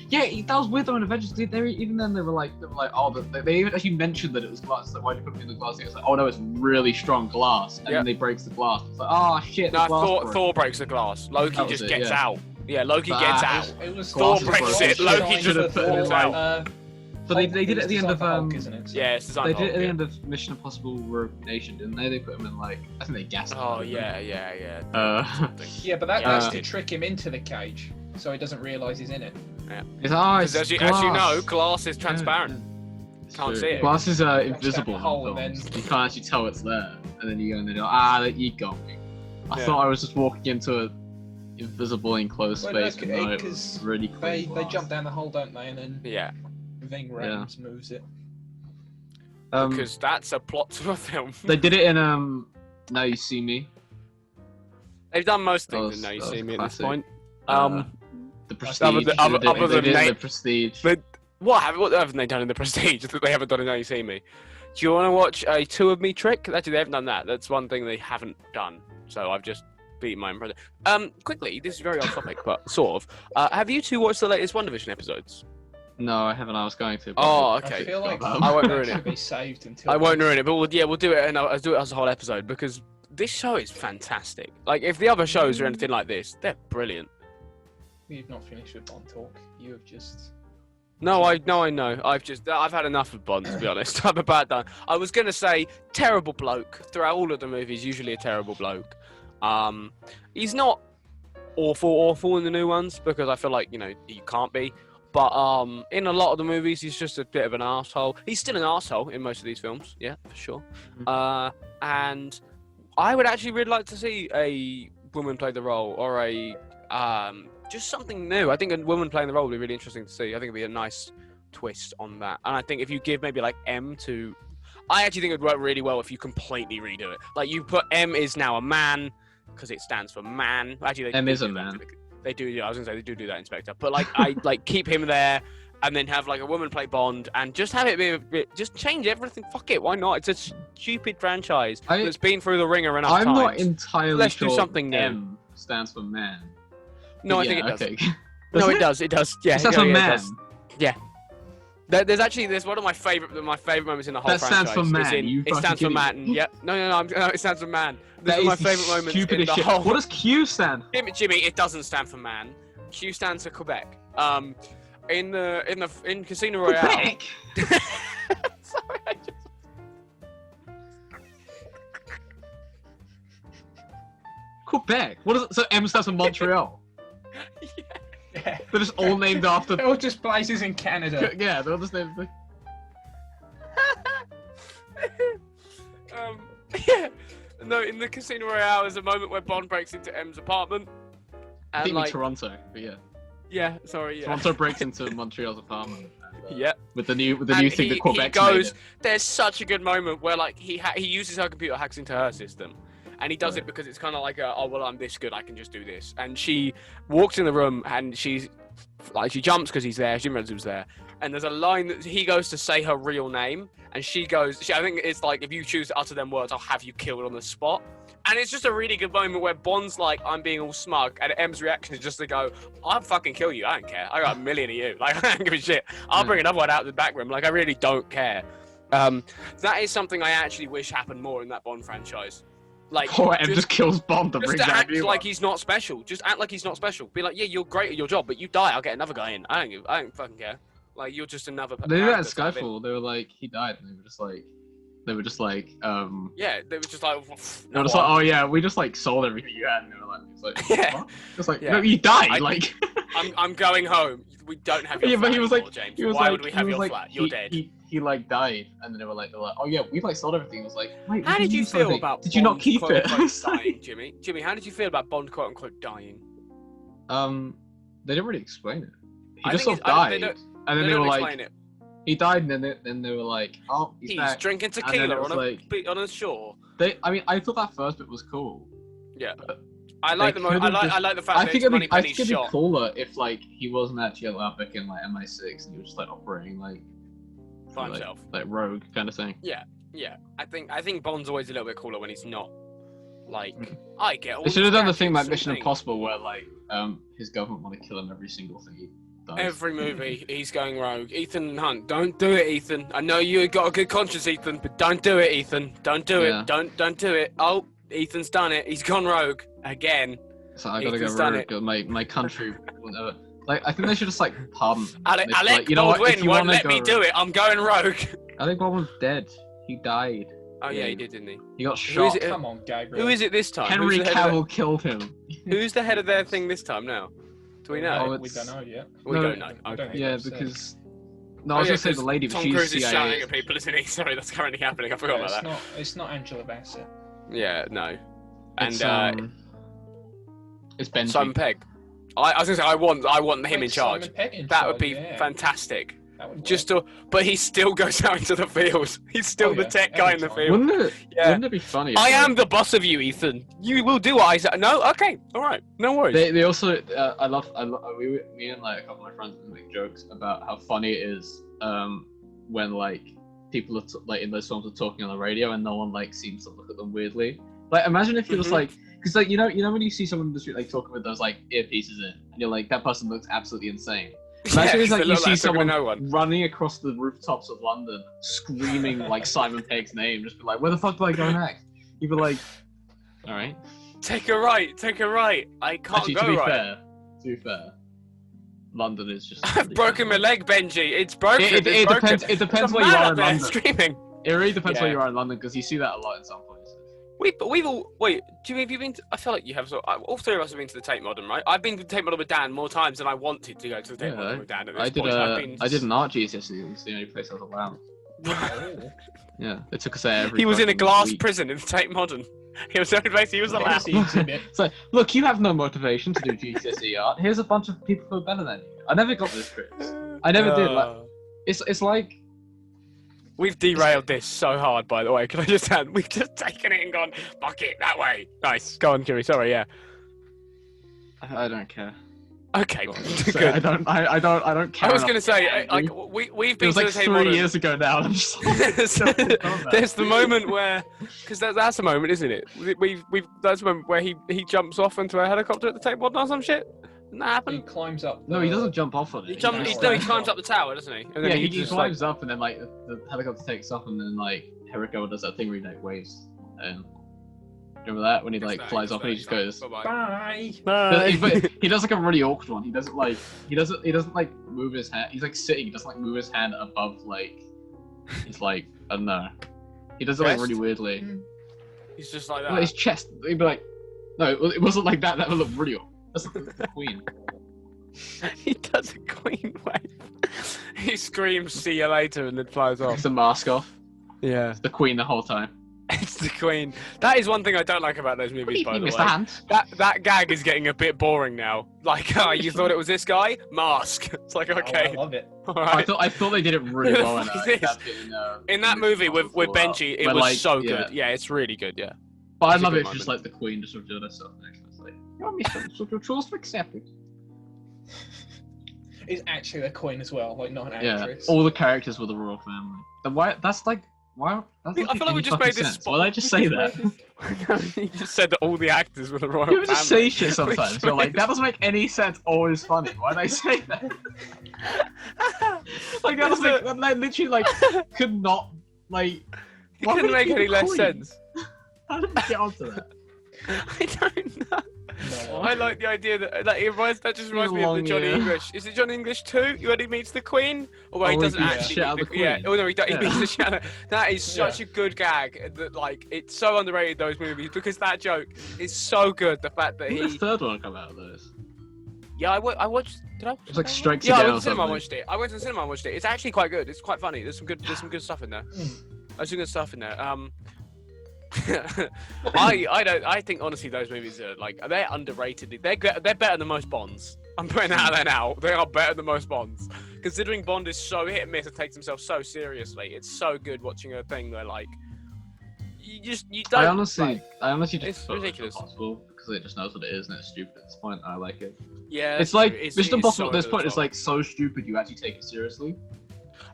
yeah, that was weird though in Avengers. Even then they were like oh, they even actually mentioned that it was glass. Like, why did you put me in the glass? It's like, oh no, it's really strong glass, and Yeah. then they breaks the glass. It's like, oh shit, No, the glass broke. Thor breaks the glass. Loki That was just it, gets yeah. out. Yeah, Loki gets out. It was Thor Glasses breaks broke. it. Loki Should have put it in, like, but they did it at the end of isn't it? Yeah, it's designed they for did it at the Hulk, end of Mission Impossible Rogue Nation, didn't they? They put him in like I think they gassed him. Oh didn't yeah. they? Yeah, but Yeah, that's they to did. trick him into the cage, so he doesn't realise he's in it. His eyes. Because as you know, glass is transparent. It's Can't true. see it. Glasses are Watch that invisible. hole in and films. You can't actually tell it's there, and then you go and then you're you got me. I Yeah. thought I was just walking into an invisible enclosed Well, space, look, but no, it 'cause was really clean They glass. jump down the hole, don't they? And then Yeah, Ving Rhames moves it. because that's a plot to a film. They did it in Now You See Me. They've done most That things, was- and now you that see was me at this classic. point. The Prestige. other than- other they than did it in Nate- the Prestige. But what haven't they done in the Prestige that they haven't done in Now You See Me? Do you want to watch a Two of Me trick? Actually, they haven't done that. That's one thing they haven't done. So I've just beaten my impression. Quickly, this is very off topic, but sort of. Have you two watched the latest WandaVision episodes? No, I haven't. I was going to. but- Oh, I okay. feel like I won't that ruin it. should be saved until. I won't ruin it, but we'll do it, and I'll do it as a whole episode because this show is fantastic. Like, if the other shows are anything like this, they're brilliant. You've not finished with Bond talk. You have just. No, I know. I've had enough of Bond, to be honest. I'm about done. I was gonna say terrible bloke throughout all of the movies. Usually a terrible bloke. He's not awful in the new ones because I feel like you can't be. But in a lot of the movies, he's just a bit of an asshole. He's still an asshole in most of these films, yeah, for sure. And I would actually really like to see a woman play the role, or a just something new. I think a woman playing the role would be really interesting to see. I think it'd be a nice twist on that. And I think if you give maybe like M to, I actually think it would work really well if you completely redo it. Like you put M is now a man because it stands for man. Actually, M is a do that. man. They do. Yeah, I was gonna say they do that, Inspector. But like, I like keep him there, and then have like a woman play Bond, and just have it be a bit, just change everything. Fuck it, why not? It's a stupid franchise that's been through the ringer enough I'm times. not entirely Let's sure. do something new. M stands for man. No, I Yeah, think it does. okay. No, it does. It does. Yeah, It stands yeah, for yeah, it man. does. There's one of my favorite moments in the whole That franchise. stands for man, you It stands for fucking man. idiot. Yeah. No. It stands for man. This That is my is the favorite moments in stupidest the shit. whole. What does Q stand for? Jimmy, it doesn't stand for man. Q stands for Quebec. In Casino Royale. Quebec? Sorry, I just... Quebec? What is it? So M stands for Montreal. Yeah. They're just all named after. It all just places in Canada. Yeah, they're all just named. Yeah. No, in the Casino Royale, there's a moment where Bond breaks into M's apartment. I And think like, Toronto, but yeah. yeah, sorry, yeah. Toronto breaks into Montreal's apartment. And, Yeah. With the new And thing that he Quebec's goes. made it. There's such a good moment where like he uses her computer, hacks into her system, and he does Right. it because it's kind of like I'm this good, I can just do this. And she walks in the room and she jumps because he's there. She remembers who's there. And there's a line that he goes to say her real name, and she goes. I think it's like, if you choose to utter them words, I'll have you killed on the spot. And it's just a really good moment where Bond's like, I'm being all smug, and M's reaction is just to go, I'll fucking kill you, I don't care. I got a million of you. Like, I don't give a shit. I'll bring another one out of the back room. Like, I really don't care. That is something I actually wish happened more in that Bond franchise. Like, Or M just kills Bond to just bring to down act a new like one. he's not special. Just act like he's not special. Be like, yeah, you're great at your job, but you die, I'll get another guy in. I don't fucking care. Like, you're just another. They did that in character to have in. Skyfall. They were like, he died, and they were just like, Yeah, they were just like, they were just like, oh yeah, we just like sold everything you had, and they were like, it's like, Yeah. what? It's like, Yeah. no, you died, like. I'm going home. We don't have your Yeah, flat but he was anymore, like, James. he was Why like, would we have he was your like, flat? You're dead. He like died, and then they were like, oh yeah, we like sold everything. It was like, wait, How what did do you sold feel everything? about Did you not Bond, keep quote, it? unquote, It's like- dying, Jimmy? Jimmy, how did you feel about Bond, quote unquote, dying? They didn't really explain it. He I just think sort of they died, don't- and then they don't were explain like, it. he died, and then they were like, oh, he's back. drinking then tequila it was on like- on a shore. I mean, I thought that first bit was cool. Yeah, But I like they the could've I just- like the fact I that think it's it'd Moneypenny's be shot. cooler if like he wasn't actually a Epic in like MI6 and he was just like operating like By himself. like rogue kind of thing. Yeah, I think Bond's always a little bit cooler when he's not. Like, I get all They should have these done the thing like gadgets Mission and things. Impossible where like his government want to kill him every single thing he does. Every movie, he's going rogue. Ethan Hunt, don't do it, Ethan. I know you got a good conscience, Ethan, but don't do it, Ethan. Don't do Yeah. it. Don't do it. Oh, Ethan's done it. He's gone rogue again. So I gotta Ethan's go done rogue. it. My country will never. Like, I think they should just like pardon. Alec Like, you know what? If Baldwin you won't wanna let go me do it. I'm going rogue. Alec Baldwin's dead. He died. Oh yeah, he did, didn't he? He got Who is shot. it? Come on, Gabriel. Who is it this time? Henry Who's the head of Cavill killed him. Who's the head of their thing this time now? Do we know? Oh, We don't know yet. We no, don't know. I don't Okay. Yeah, think because no, I was gonna say the lady, but Tom she's Cruise is shouting CIA. at people, isn't he? Sorry, that's currently happening. I forgot about that. It's not Angela Bassett. Yeah, No. it's, And it's Benji. Simon Pegg. I was gonna say I want him in charge. Simon Pegg in That charge, would be yeah. fantastic. That would Just to, but he still goes out into the field. He's still Oh, the yeah, tech guy in every the time. field. Wouldn't it be funny? if, I like, am the boss of you, Ethan. You will do what I say. No, okay, all right, no worries. They also me and like a couple of my friends make jokes about how funny it is when like people are like in those films are talking on the radio and no one like seems to look at them weirdly. Like imagine if you was like, because like you know when you see someone in the street like talking with those like earpieces in, and you're like that person looks absolutely insane. Imagine it's like you see someone running across the rooftops of London screaming like Simon Pegg's name, just be like, where the fuck do I go next? You'd be like, all right. Take a right. I can't Actually, go to be right. fair, London is just. I've broken my leg, Benji. It's broken. It broken. depends. It depends There's a where you man are up in there London. Screaming. It really depends where Yeah. you are in London because you see that a lot in some places. We've all wait. Have you been? I feel like you have. So all three of us have been to the Tate Modern, right? I've been to the Tate Modern with Dan more times than I wanted to go to the Tate Modern with Dan. At this I did. point. I've been... I did an art GCSE. It was the only place I was allowed. Yeah, they took us there every. He was in a fucking glass week. prison in the Tate Modern. He was the only place he was allowed. It's like, look, you have no motivation to do GCSE art. Here's a bunch of people who are better than you. I never got this, Chris. I never did. Like, it's like. We've derailed this so hard, by the way. Can I just add? We've just taken it and gone, fuck it, that way. Nice. Go on, Kiri. Sorry, yeah. I don't care. Okay, So good. I don't care. I was enough going to say, care. like, we've It been was to like the Tate 3 Modern. years ago now, and I'm just like, There's the moment where, because that's the moment, isn't it? That's the moment where he jumps off into a helicopter at the Tate Modern or some shit. Didn't that He happen? climbs up. no, he doesn't jump off on it. He stands climbs up. up the tower, doesn't he? And then Yeah, he just, climbs up, and then like the helicopter takes off, and then like Hiroko does that thing where he like waves. Remember that when he like flies off and he just goes. Bye. But he does like a really awkward one. He doesn't like move his hand. He's like sitting. He doesn't like move his hand above like. He's like I don't know. He does it like really weirdly. He's just like Well, his that. chest. He'd be like, no, it wasn't like that. That would look real. That's like the Queen. He does a queen wave. He screams, "See you later," and then flies Takes off. the mask off. Yeah, It's the Queen the whole time. it's the Queen. That is one thing I don't like about those movies, by the way. Mr. Hand? That gag is getting a bit boring now. Like, you thought it was this guy? Mask. It's like, okay, I love it. all I right. thought they did it really Who the well in fuck that. is this? In that movie with Benji, it But, was like, so yeah. good. Yeah, it's really good. Yeah. But I It's a love good it if just like the Queen just revealed herself next. It's like, you want me to you chose to accept it. It's actually the Queen as well, like not an Yeah, actress. all the characters were the royal family. Why? That's like why? That I feel like we just made this. Why did I just say that? You just said that all the actors were the royal You ever just family. say shit sometimes. You're like, that doesn't make any sense or is funny. Why did I say that? Like that was like that literally like could not like. It why couldn't would make you any be less Queen? sense. How did we get onto that? I don't know. No. I like the idea that that just reminds me of the long Johnny ear. English. Is it Johnny English 2? When he meets the Queen? Or where he Oh, he doesn't beats the actually shit out meet of the Yeah, Queen. oh no, he Yeah. beats the shit out of That is such a good gag that like it's so underrated those movies because that joke is so good. The fact that When did he the third one come out of those? Yeah, I watched did I watch It's like that one? Strikes Yeah, I Again went or to the cinema and something. watched it. I went to the cinema and watched it. It's actually quite good. It's quite funny. There's some good stuff in there. There's some good stuff in there. I think honestly those movies are like they're underrated. They're better than most Bonds. I'm putting that out there now. They are better than most Bonds. Considering Bond is so hit and miss and takes himself so seriously, it's so good watching a thing where like you don't. I honestly just it's thought ridiculous. It's impossible because it just knows what it is and it's stupid at this point. I like it. Yeah, It's like it's Mission Impossible so at this over the point is top. like so stupid you actually take it seriously.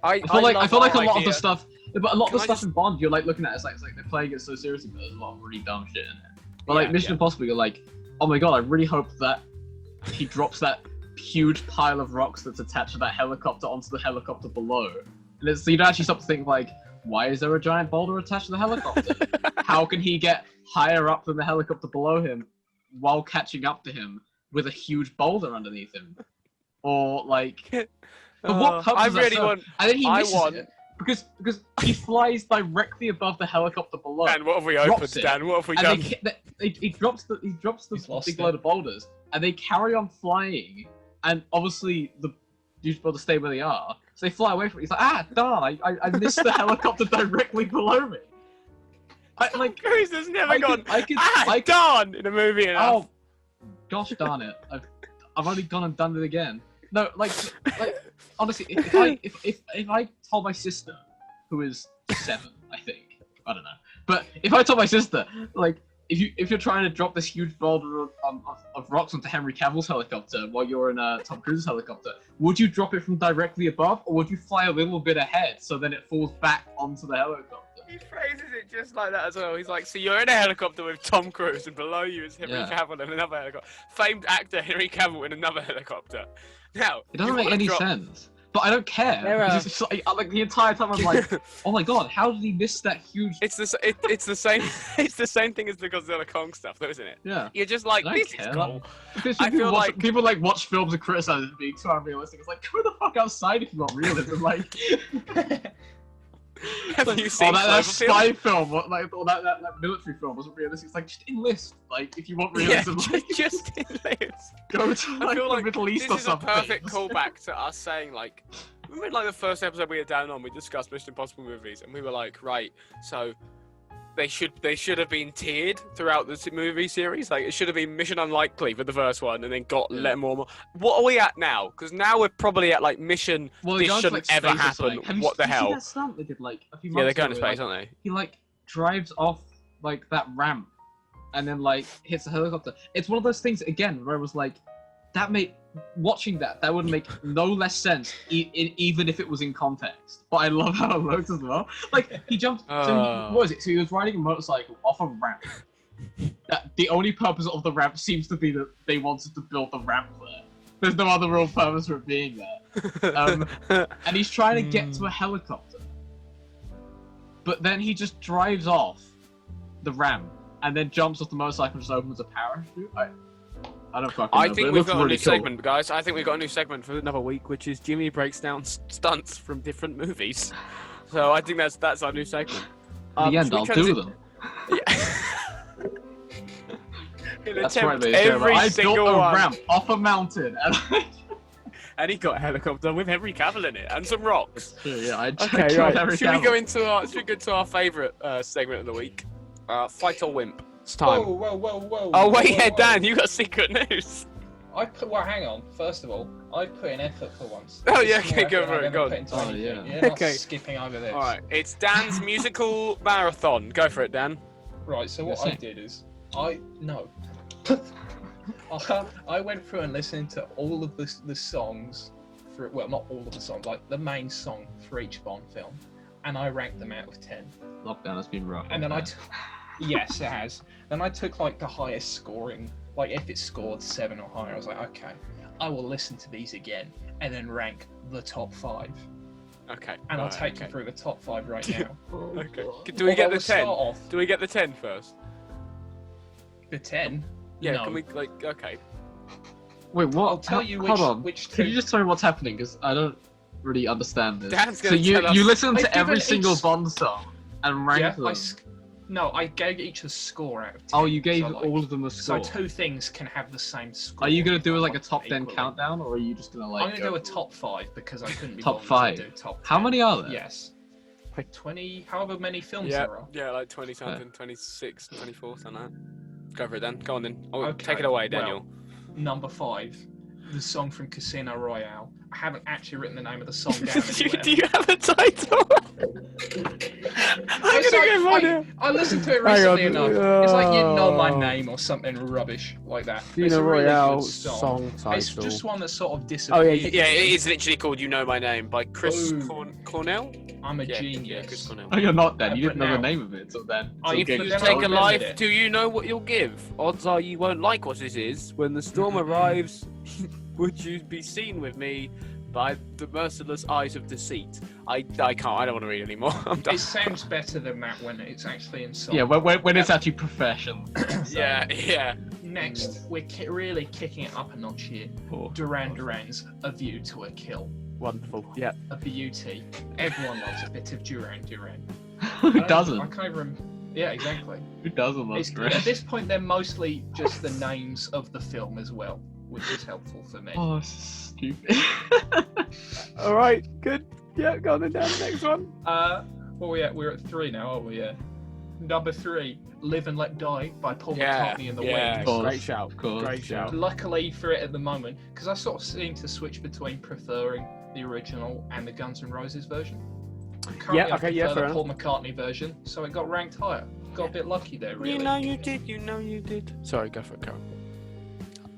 I feel like love a lot our of the idea. stuff, but a lot of Can the I stuff just- in Bond you're like looking at it's like they're playing it so seriously, but there's a lot of really dumb shit in it. But Yeah, like Mission Impossible, you're like, oh my god, I really hope that he drops that huge pile of rocks that's attached to that helicopter onto the helicopter below. And it's, you don't actually stop to think like, why is there a giant boulder attached to the helicopter? How can he get higher up than the helicopter below him? while catching up to him with a huge boulder underneath him, or like. For what purpose? I really want. And then he misses want. it because he flies directly above the helicopter below. Dan, what have we opened? Dan, what have we done? He drops the big load of boulders, and they carry on flying. And obviously the huge boulders stay where they are, so they fly away from it. He's like, darn! I missed the helicopter directly below me. Cruise has never gone. I darn in a movie. Enough. Oh, gosh darn it! I've only gone and done it again. No, like honestly, if I told my sister, who is 7, I think, I don't know, but if I told my sister, like, if you're trying to drop this huge boulder of rocks onto Henry Cavill's helicopter while you're in Tom Cruise's helicopter, would you drop it from directly above, or would you fly a little bit ahead so then it falls back onto the helicopter? He phrases it just like that as well. He's like, so you're in a helicopter with Tom Cruise, and below you is Henry Cavill in another helicopter. Famed actor Henry Cavill in another helicopter. Now, it doesn't make any sense. But I don't care. It's like the entire time I'm like, oh my god, how did he miss that huge? It's the same. It's the same thing as the Godzilla Kong stuff, though, isn't it? Yeah. You're just like, this is cool. I feel like people like watch films and criticize it being too unrealistic. It's like, go the fuck outside if you want realism. Like, have you seen that spy film? Or that military film wasn't realistic. It's like, just enlist. Like, if you want realism, just enlist. Go to the Middle East or something. This is a perfect callback to us saying, like, remember like the first episode we had down on, we discussed Mission Impossible movies, and we were like, right, so they should have been tiered throughout the movie series. Like, it should have been Mission Unlikely for the first one, and then got let more. What are we at now? Because now we're probably at like Mission. This shouldn't ever happen. What the hell? That stunt they did like a few months they're going to ago, space, aren't they? He like drives off like that ramp, and then like hits the helicopter. It's one of those things again where it was like, watching that would make no less sense even if it was in context. But I love how it looks as well. Like, he jumped. What was it? So he was riding a motorcycle off a ramp. The only purpose of the ramp seems to be that they wanted to build the ramp there. There's no other real purpose for it being there. And he's trying to get to a helicopter, but then he just drives off the ramp and then jumps off the motorcycle and just opens a parachute. I don't fucking know. I think we've got a new segment, guys. I think we've got a new segment for another week, which is Jimmy breaks down stunts from different movies. So I think that's our new segment. In the end, I'll do them. That's right, I built a ramp off a mountain, and he got a helicopter with Henry Cavill in it and some rocks. Yeah, I okay, right. Should we go into our favourite segment of the week? Fight or Wimp. It's time. Whoa. Oh wait, Dan, you got secret news. Hang on. First of all, I put in effort for once. Oh yeah, okay, go for it. Go on. Oh yeah. You're not skipping over this. All right, it's Dan's musical marathon. Go for it, Dan. Right. So what I did is I went through and listened to all of the songs not all of the songs, like the main song for each Bond film, and I ranked them out of 10. Lockdown has been rough. And then yes, it has. Then I took like the highest scoring, like if it scored 7 or higher, I was like, okay, I will listen to these again and then rank the top 5. Okay. And I'll take you through the top 5 right now. Okay. Do we get the 10? Do we get the 10 first? The 10? Yeah. No. Can we okay? Wait, what? I'll tell you Hold on. which two. Can you just tell me what's happening? Because I don't really understand this. Dan's so gonna tell us. you listen to every single Bond song and rank them. No, I gave each a score out of 10. Oh, you gave all of them a score. So 2 things can have the same score. Are you going to do like a top 10 countdown, or are you just going to like... I'm going to do a top 5 because I couldn't be top 5. To do top 10. How many are there? Yes. Like 20, however many films there are. Yeah, like 20 something, 26, 24, something like that. Go for it then. Go on then. Okay, take it away, Daniel. Number 5, the song from Casino Royale. I haven't actually written the name of the song down anywhere. Do you have a title? I listened to it recently enough. It's like You Know My Name or something rubbish like that. It's a really good song title. It's just one that sort of disappeared. Oh yeah, it is literally called You Know My Name by Chris Cornell. I'm a genius. Yeah, Chris Cornell. Oh, you're not then. You didn't know the name of it until then. If you take a life, do you know what you'll give? Odds are you won't like what this is. When the storm arrives, would you be seen with me by the merciless eyes of deceit? I can't. I don't want to read anymore. I'm done. It sounds better than that when it's actually in song. Yeah, when it's actually professional. Yeah. Next, we're really kicking it up a notch here. Duran Duran's A View to a Kill. Wonderful. Yeah. A beauty. Everyone loves a bit of Duran Duran. Who doesn't? I can't remember. Yeah, exactly. Who doesn't love Duran? At this point, they're mostly just the names of the film as well, which is helpful for me. Oh, this is stupid. All right. Good. Yeah. Go on then, Dan. Next one. We're at 3 now, aren't we? Yeah. Number 3, Live and Let Die by Paul McCartney and the Wings. Course. Great shout. Great shout. Luckily for it at the moment, because I sort of seem to switch between preferring the original and the Guns N' Roses version. Currently, I prefer the Paul McCartney version, so it got ranked higher. Got a bit lucky there, really. You know you did. Sorry, go for it, Carol.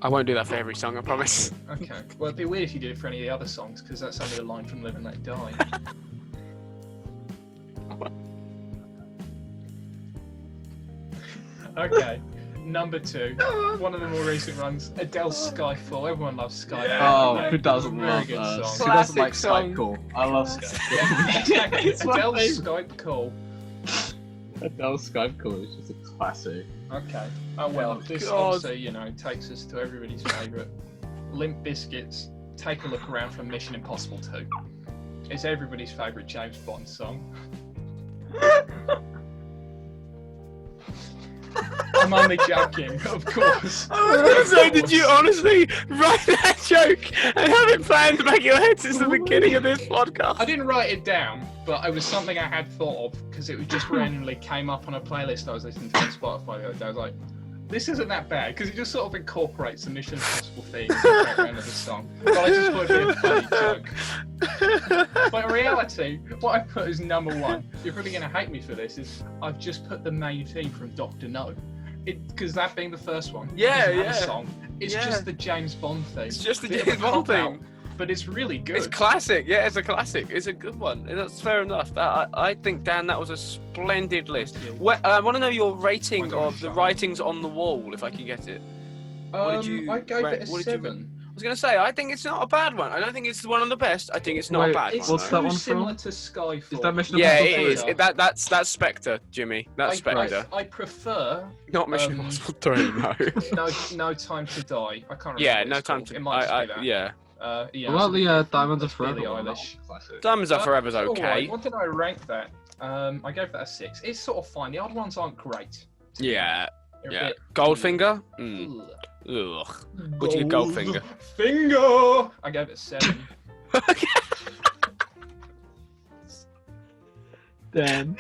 I won't do that for every song, I promise. Okay. Well, it'd be weird if you did it for any of the other songs, because that's only a line from Live and Let Die. Okay, number 2, one of the more recent ones, Adele's Skyfall. Everyone loves Skyfall. Oh, who doesn't love that? Who doesn't like Skype Call? I love Skype. Exactly. Adele's Skype Call. Adele's Skype Call is just a classic. Okay. Oh well, this obviously, takes us to everybody's favourite. Limp Bizkit's Take a Look Around from Mission Impossible 2. It's everybody's favourite James Bond song. I'm only joking, of course. So did you honestly write that joke and have it planned to make your head since the beginning of this podcast? I didn't write it down, but it was something I had thought of because it just randomly came up on a playlist I was listening to on Spotify the other day. I was like, this isn't that bad because it just sort of incorporates the Mission Impossible theme in the background of the song. But I just thought it'd be a funny joke. But in reality, what I put as number 1, you're really going to hate me for this, is I've just put the main theme from Dr. No. Because that being the first one, song, it's just the James Bond theme. It's just the James Bond theme. But it's really good. It's classic. Yeah, it's a classic. It's a good one. That's fair enough. I think, Dan, that was a splendid list. I want to know your rating of the writings on the wall, if I can get it. I gave it a 7. I was going to say, I think it's not a bad one. I don't think it's one of the best. I think it's not a bad one. What's that one similar to Skyfall. Is that Mission Impossible 3? That's Spectre, Jimmy. That's Spectre. I prefer... Not Mission Impossible 3, no. No Time to Die. I can't remember. Yeah, No Time to Die. Yeah. What about the Diamonds Are Forever? Diamonds Are Forever's okay. Right. What did I rank that? I gave that a 6. It's sort of fine. The other ones aren't great. Yeah. Goldfinger? Ugh. Would you give Goldfinger? Finger! I gave it 7. Dan.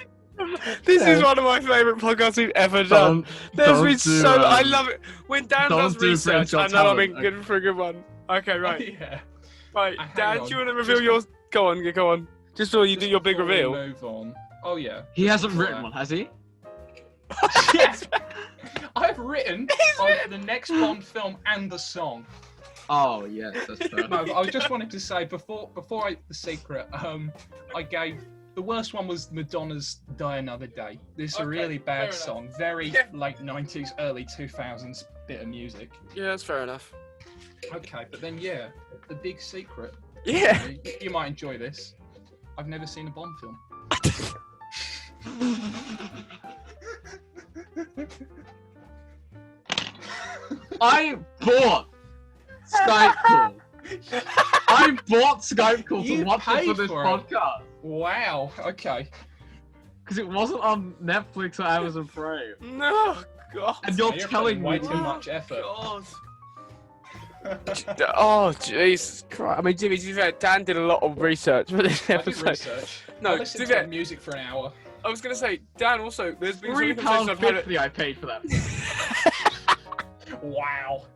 This is one of my favourite podcasts we've ever done. I love it. When Dan does research, I know I'm in good for a good one. Okay, right. Oh, yeah. Right, Dan, do you want to reveal yours? Go on. Just so you do your big reveal. Move on. Oh, yeah. He hasn't written one, has he? Yes. I've written the next Bond film and the song. Oh, yes, that's fair. No, I just wanted to say, before The Secret, I gave... The worst one was Madonna's Die Another Day. This is a really bad song. Very late 90s, early 2000s bit of music. Yeah, that's fair enough. Okay, but then, The Big Secret. Yeah. You might enjoy this. I've never seen a Bond film. I bought Skype Call. I bought Skype Call to watch it for this podcast. Wow, okay. Because it wasn't on Netflix or Amazon Prime. No, God. And you're telling me way too much effort. God. Oh, Jesus Christ. I mean, Jimmy, to be fair, Dan did a lot of research for this episode. I did research. No, I listened to music for an hour. I was going to say, Dan, also, there's been £3.50 I paid for that. Wow.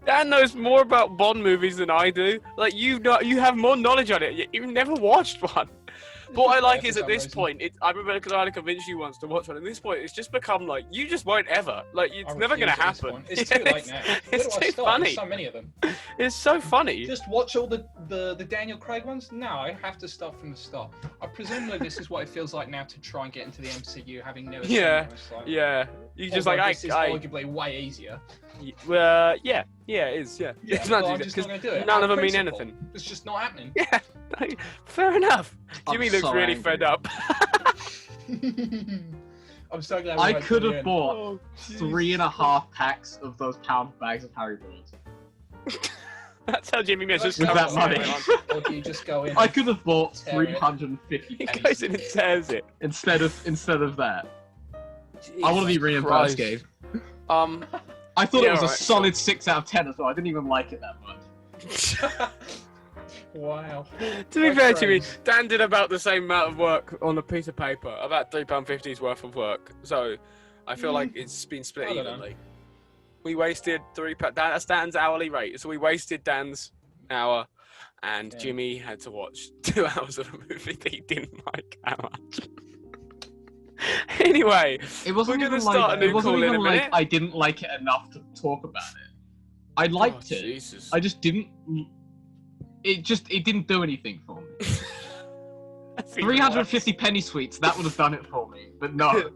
Dan knows more about Bond movies than I do. Like, you have more knowledge on it, yet you've never watched one. But what I like is at this point, I remember because I had to convince you once to watch one. At this point, it's just become like, you just won't ever. Like, it's never going to happen. It's too late now. It's too funny. There's so many of them. It's so funny. Just watch all the Daniel Craig ones? No, I have to start from the start. I presume that this is what it feels like now to try and get into the MCU, having never seen it. Yeah. You just this is arguably way easier. Yeah, it is. Yeah. It's not I'm just not going to do it. None of them mean anything. It's just not happening. Yeah, fair enough. Jimmy looks really fed up. I'm so glad. I could have bought Oh, 3.5 packs of those pound bags of Harry Potters. That's how Jimmy measures With that money. Or do you just go in? I could have bought Tear it. 350 He pennies goes in and tears it. instead of that. I want to be reimbursed, Gabe. I thought it was a solid 6 out of 10 as well. I didn't even like it that much. Wow. To be fair, Jimmy, Dan did about the same amount of work on a piece of paper, about £3.50's worth of work. So I feel like it's been split evenly. We wasted that's Dan's hourly rate. So we wasted Dan's hour, and Jimmy had to watch 2 hours of a movie that he didn't like that much. Anyway, we're going to start a new call in a minute. I didn't like it enough to talk about it. I liked it. Jesus. I just didn't. It didn't do anything for me. 350 penny sweets, that would have done it for me. But no.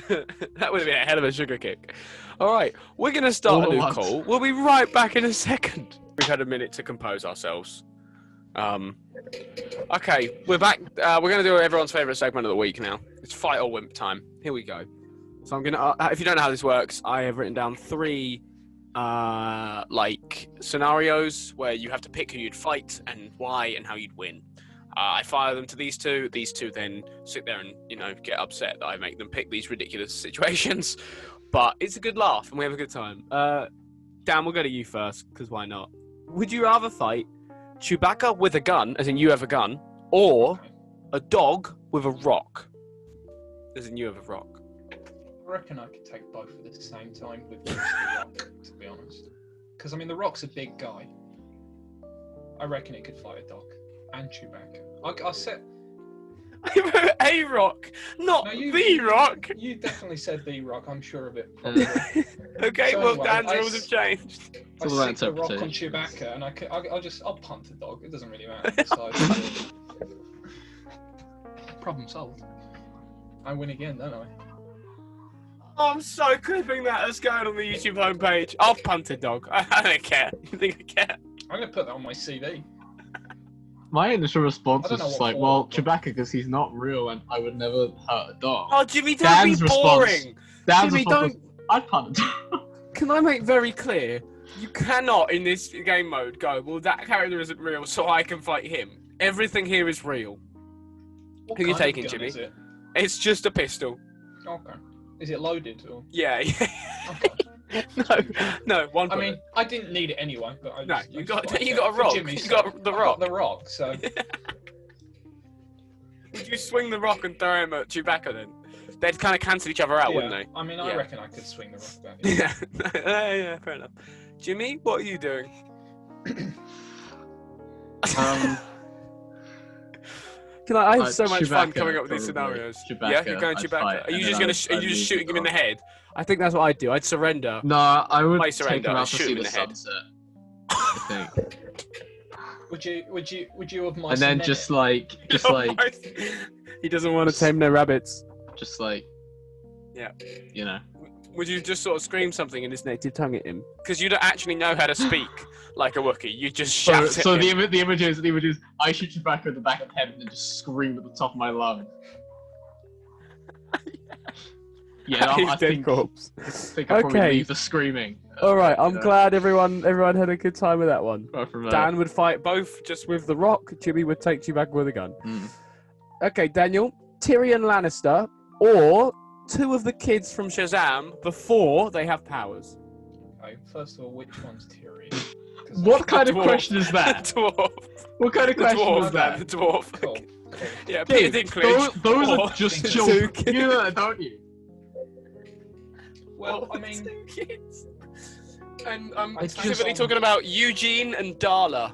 That would have been a hell of a sugar kick. All right, we're going to start a new call. We'll be right back in a second. We've had a minute to compose ourselves. Okay, we're back. We're going to do everyone's favourite segment of the week now. It's Fight or Wimp time. Here we go. So I'm going to, if you don't know how this works, I have written down 3 scenarios where you have to pick who you'd fight and why and how you'd win. I fire them to these two. These two then sit there and, get upset that I make them pick these ridiculous situations. But it's a good laugh and we have a good time. Dan, we'll go to you first, because why not? Would you rather fight Chewbacca with a gun, as in you have a gun, or a dog with a rock, as in you have a rock? I reckon I could take both at the same time with just the rock, to be honest. Because, the rock's a big guy. I reckon it could fight a dog. And Chewbacca. I said... I wrote a rock, not the rock. You definitely said the rock, I'm sure of it. Okay, So well, anyway, Dan's rules have changed. I stick the rock on Chewbacca, and I'll punt the dog. It doesn't really matter. So, problem solved. I win again, don't I? Oh, I'm so clipping that. That's going on the YouTube homepage. I'll punt a dog. I don't care. You think I care? I'm going to put that on my CV. My initial response was just like, well, Chewbacca, Chewbacca, because he's not real and I would never hurt a dog. Oh, Jimmy, don't be boring. Jimmy, don't... I'd punt a dog. Can I make very clear? You cannot, in this game mode, go, well, that character isn't real, so I can fight him. Everything here is real. What Who are you kind of taking, gun Jimmy? is it? It's just a pistol. Okay. Is it loaded? Or... Yeah. Okay. No, one bullet. I mean, I didn't need it anyway, but I just, you got a rock. Jimmy, You got the rock. I've got the rock, so... Would you swing the rock and throw him at Chewbacca then? They'd kind of cancel each other out, wouldn't they? I mean, I reckon I could swing the rock back. Yeah, fair enough. Jimmy, what are you doing? I have so much fun coming up with these scenarios. Chewbacca, you're going Chewbacca. Are you just shooting him in the head? I think that's what I'd do. I'd surrender. No, I would surrender. take him out to Shoot see him in the the head. sunset. I think. Would you have my And then just like, he doesn't want to tame no rabbits. just like, Yeah. you know. Would you just sort of scream something in his native tongue at him? Because you don't actually know how to speak like a Wookiee. You just shout at So him. the image is I shoot Chewbacca in the back of the head and then just scream at the top of my lungs. Yeah, I think I'll probably leave the screaming. All right, I'm glad everyone had a good time with that one. From Dan would fight both just with the rock. Jimmy would take Chewbacca with a gun. Mm. Okay, Daniel, Tyrion Lannister or 2 of the kids from Shazam before they have powers. Okay, first of all, which one's Tyrion? What kind of question is that? Dwarf. What kind of question Dwarf, is that? The dwarf. Cool. Yeah, Dude, Peter Dinklage. those or are just the children. 2 kids. You know that, don't you? Well, I The mean, 2 kids. And I'm I specifically just- talking about Eugene and Darla.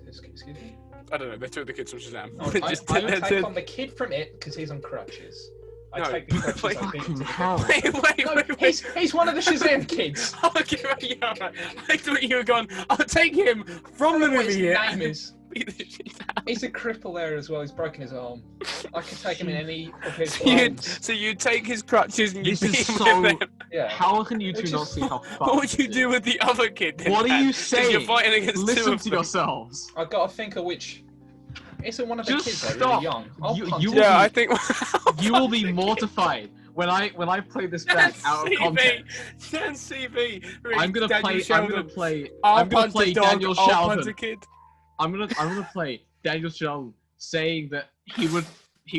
excuse me. I don't know, they're 2 of the kids from Shazam. I don't take on the kid from it because he's on crutches. I No, take the crutches. wait, I beat him to the hell? ground. No, he's one of the Shazam kids. Okay, right, yeah, right. I thought you were gone. I'll take him from the What movie his here. name is. He's a cripple there as well. He's broken his arm. I could take him in any of his roles. So you take his crutches and you This beat is him so- with them. Yeah. How can you Which two not is- see how fucked What would you this do is? with the other kid then? What are you 'Cause saying? You're fighting against 2 Listen of to them. yourselves. I've got to think of which Isn't one of the Just kids like stop. really young? Yeah, I think you will be mortified when I play this back out of context. Dan CV. I'm gonna play I'll punch a dog, Daniel I'll Sheldon. punch a kid. I'm gonna play Daniel Sheldon saying that he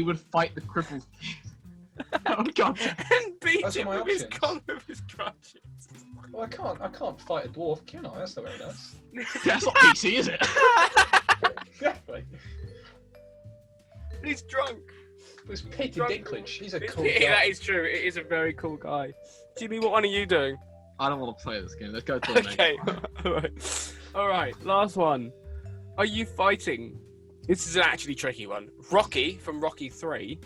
would fight the crippled kid. Oh god. And beat Those are him my with his options. gun with his crutches. Well, I can't fight a dwarf, can I? That's not very nice. That's not PC, is it? Exactly. He's drunk. There's Peter Dinklage. He's a cool Yeah, guy. that is true. It is a very cool guy. Jimmy, what one are you doing? I don't want to play this game. Let's go to the next Okay. one. All right. Last one. Are you fighting? This is an actually tricky one. Rocky from Rocky 3.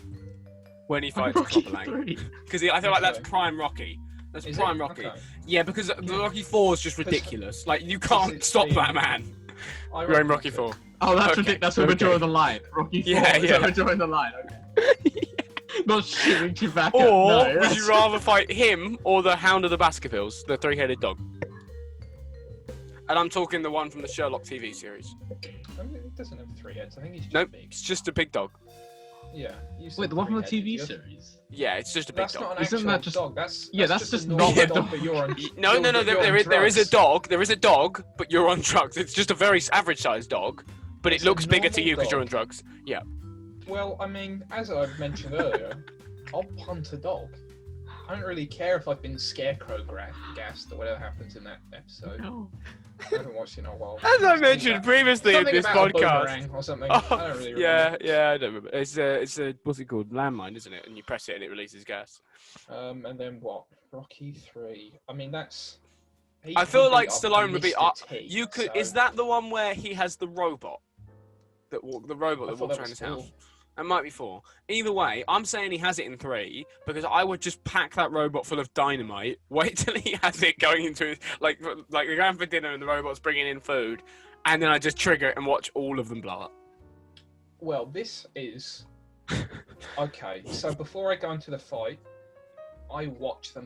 When he fights Rocky Clubber Lang. 3. Because I feel like that's Okay. prime Rocky. That's Is prime it? Rocky. Okay. Yeah, because the Rocky 4 is just ridiculous. Like, you can't it's stop the- that man. I You're in reckon Rocky so. 4. Oh, that's Okay, ridiculous. That's where we're okay. drawing the line. Rocky 4. Yeah, is yeah. where we're drawing the line. Okay. Not shooting Chewbacca. Or No, would that's- you rather fight him or the Hound of the Baskervilles, the three-headed dog? And I'm talking the one from the Sherlock TV series. I mean, it doesn't have 3 heads. I think he's just Nope, big. it's just a big dog. Yeah. you said Wait, the one from the 3-headed. TV You're- series? Yeah, it's just a big That's dog. not an Isn't actual that just- dog. That's just a not normal a dog, dog. but you're on. No, there is a dog. There is a dog, but you're on drugs. It's just a very average-sized dog, but It's it a looks bigger to normal you because you're on dog. drugs. Yeah. Well, I mean, as I mentioned earlier, I'll punt a dog. I don't really care if I've been scarecrow gassed or whatever happens in that episode. No. I haven't watched it in a while. As I mentioned previously in Something this about a podcast. boomerang or something. I don't really Yeah, remember. yeah, I don't remember. It's a what's it called? Landmine, isn't it? And you press it and it releases gas. And then what? Rocky 3. I mean, that's. I feel beat like up Stallone would be Mr. up. T, You could. so Is that the one where he has the robot the robot I that thought walks that around was his house? 4. It might be 4. Either way, I'm saying he has it in 3 because I would just pack that robot full of dynamite. Wait till he has it going into his like we're going for dinner and the robot's bringing in food, and then I just trigger it and watch all of them blow up. Well, this is. Okay, so before I go into the fight, I watch the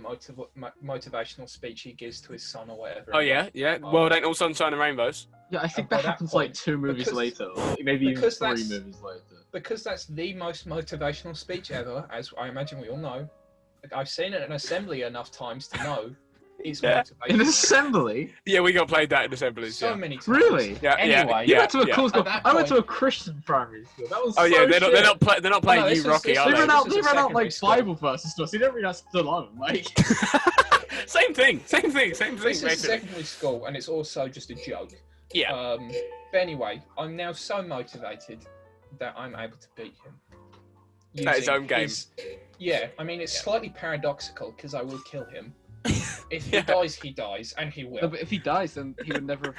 motivational speech he gives to his son or whatever. Oh yeah, yeah. World ain't all sunshine and rainbows. Yeah, I think By that that happens point, like 2 movies because- later, or maybe even because 3 that's- movies later. Because that's the most motivational speech ever, as I imagine we all know. I've seen it in assembly enough times to know it's Yeah. In motivational. assembly? Yeah, we got played that in assemblies. So Yeah. many times. Really? Yeah, yeah, Anyway, You yeah, went to a yeah. cool school. At that I went to point- a Christian primary school. That was Oh so yeah, they're shit. not playing no, you, this is- Rocky, this are They is- they? ran out. This They is ran out secondary like school. Bible verses to us. They didn't read us Stallone. Like. Same thing. This is Basically. secondary school, and it's also just a joke. Yeah. But anyway, I'm now so motivated that I'm able to beat him. At his using own game. Yeah, I mean, it's Yeah. slightly paradoxical because I will kill him. If Yeah. he dies, and he will. No, but if he dies, then he would never.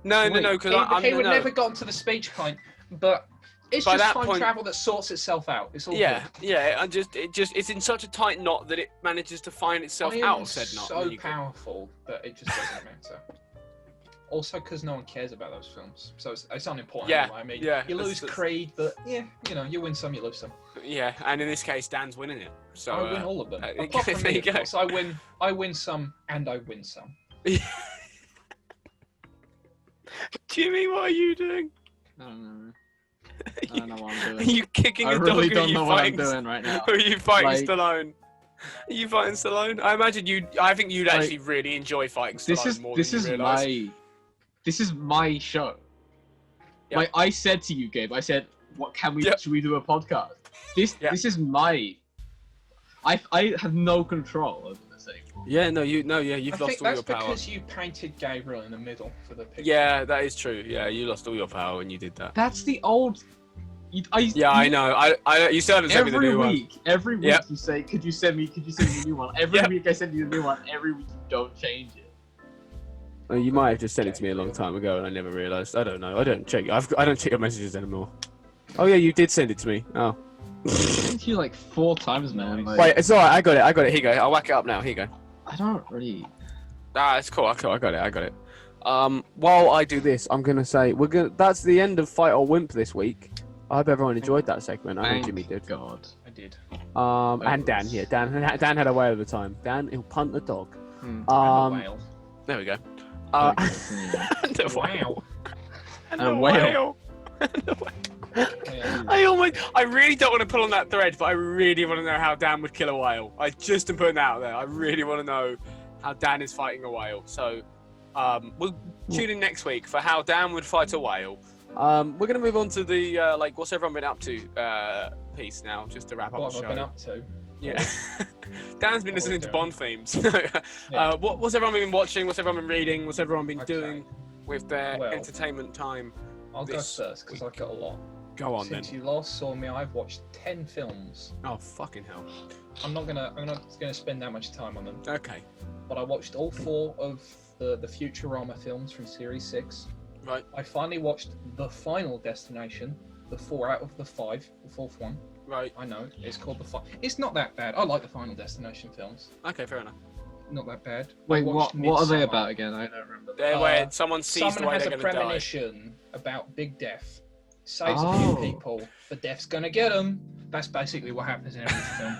No, Wait, because He would never got to the speech point, but it's By just that time point- travel that sorts itself out. It's all Yeah, good. yeah. It's in such a tight knot that it manages to find itself I out am of said knot. so when you go- powerful that it just doesn't matter. Also, because no one cares about those films, so it's unimportant. Yeah, anyway. I mean, yeah, you lose that's- Creed, but yeah, you win some, you lose some. Yeah, and in this case, Dan's winning it. So I win all of them. there Apart from you me, go. of course, I win some, and I win some. Jimmy, what are you doing? I don't know. I don't know what I'm Are doing. you kicking I a really dog? don't know what I'm doing right now. Or are you fighting Like- Stallone? Are you fighting Stallone? I imagine I think you'd Like, actually really enjoy fighting Stallone This is more this than is you realise. this is my show. Yeah. Like I said to you, Gabe, I said, "What can we? Yeah. Should we do a podcast?" This is my. I have no control over this anymore. Yeah, you've I lost think all that's your power. because you painted Gabriel in the middle for the picture. Yeah, that is true. Yeah, you lost all your power when you did that. That's the old. Yeah, I know. I you still haven't sent me the Every new one. week, Yep. you say, "Could you send me a new one?" Every Yep. week I send you a new one. Every week you don't change it. Oh, you might have just sent it to me a long time ago and I never realised. I don't know. I don't check. I don't check your messages anymore. Oh yeah, you did send it to me. Oh. I sent you like 4 times, man. Like, Wait, it's alright. I got it. Here you go. I'll whack it up now. Here you go. I don't really. It's cool. I got it. While I do this, I'm gonna say that's the end of Fight or Wimp this week. I hope everyone enjoyed that segment. I know Thank Jimmy did. God. I did. And Dan. Yeah, Dan had a whale of a time. Dan, he'll punt the dog. And a whale. There we go. Yeah. And a whale. Wow. And A a whale. whale. And a whale. I really don't want to pull on that thread, but I really want to know how Dan would kill a whale. I just am putting that out there. I really want to know how Dan is fighting a whale. So, we'll tune in next week for how Dan would fight a whale. We're gonna move on to the what's everyone been up to piece now, just to wrap up the show. What have I been up to? Yeah, Dan's been listening to Bond themes. What's everyone been watching? What's everyone been reading? What's everyone been doing with their entertainment time? I'll go first because I've got a lot. Go on Since then. you last saw me, I've watched 10 films. Oh fucking hell! I'm not gonna spend that much time on them. Okay. But I watched all 4 of the Futurama films from Series 6. Right. I finally watched The Final Destination, the 4 out of the 5, the 4th one. Right. I know, it's called It's not that bad. I like the Final Destination films. Okay, fair enough. Not that bad. Wait, what are they about again? I don't remember. They're where someone sees the way they're going to die. Someone has a premonition about big death. Saves a few people, but death's going to get them. That's basically what happens in every film.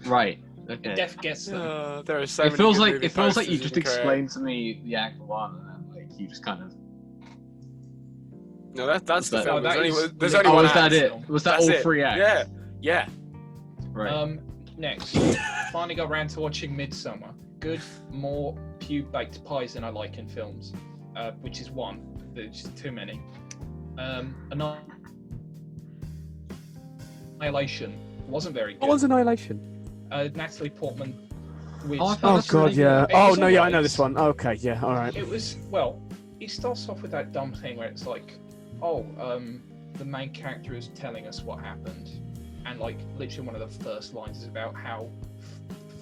Right. Okay. Death gets them. There are so it many feels good like movie you just explained to me the act 1, and then like you just kind of. No, that's the film. That There's only one was act. that it? Was that That's all it. 3 acts? Yeah. Yeah. Right. Next, finally got around to watching Midsummer. Good, more pew-baked pies than I like in films, which is one. There's just too many. Annihilation wasn't very good. What was Annihilation? Natalie Portman. Oh God, really yeah. good. Oh It's no, yeah, I alright. know this one. Okay, yeah, all right. It was it starts off with that dumb thing where it's like, the main character is telling us what happened, and like literally one of the first lines is about how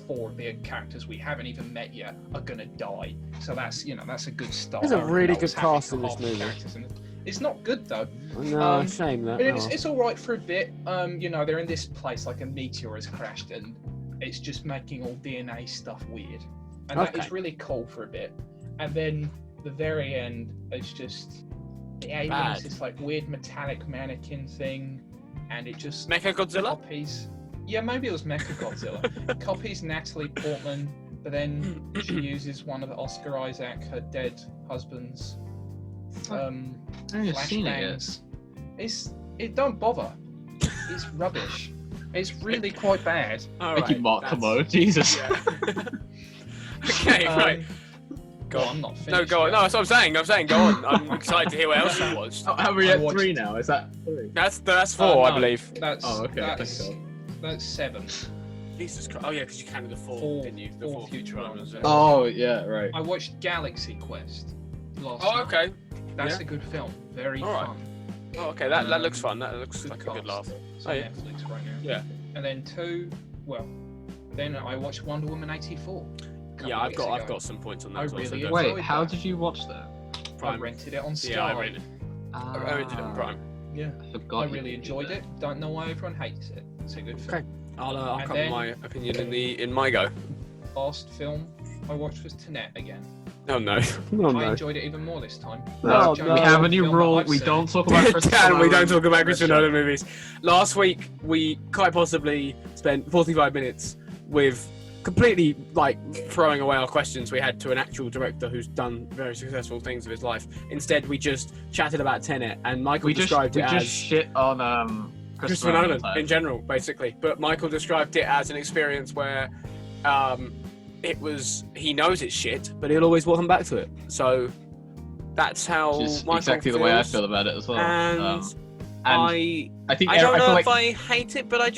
4 of the characters we haven't even met yet are gonna die. So that's a good start. There's a really good What's happening cast to in this half the movie. characters in it. It's not good though. No, shame that. It's all right for a bit. They're in this place like a meteor has crashed and it's just making all DNA stuff weird, and that is really cool for a bit. And then the very end, it's just the aliens, this like weird metallic mannequin thing, and it just Mechagodzilla? copies. Yeah, maybe it was Mechagodzilla. Copies Natalie Portman, but then she uses one of the Oscar Isaac, her dead husband's flashbangs. Don't bother. It's rubbish. It's really quite bad. Thank you, Mark Camo. Jesus. Yeah. Okay, right. Go on, I'm not finished. No, go on. No, that's what I'm saying. Go on. I'm excited to hear what else you watched. How are we at 3 now? Is that 3? That's 4, I believe. That's 7. Jesus Christ. Oh yeah, because you counted the 4, didn't you? The 4 Futuramas. Oh yeah, right. I watched Galaxy Quest last Oh, night. okay. That's a good film. Very fun. Oh, okay. That looks fun. That looks like a good laugh. It's on Netflix right now. Yeah. And then then I watched Wonder Woman 84. Yeah, I've got some points on that. I really enjoyed Wait, that. how did you watch that? I rented it on Sky. Yeah, I rented it on Prime. Yeah. I really enjoyed it. Don't know why everyone hates it. It's a good film. Okay. I'll And cover then- my opinion in my go. Last film I watched was Tenet again. Oh no. I enjoyed it even more this time. No, no. we have a new Film that rule. I've We seen. don't talk about Christopher Dan, we don't Nolan. talk about Christopher Nolan movies. Last week, we quite possibly spent 45 minutes with completely throwing away our questions we had to an actual director who's done very successful things with his life. Instead, we just chatted about Tenet, and Michael described it as shit on Christopher Nolan in general, basically. But Michael described it as an experience where he knows it's shit, but he'll always welcome back to it. So that's how Which is Michael exactly feels. the way I feel about it as well. And I think I don't I know feel if like I hate it, but I'm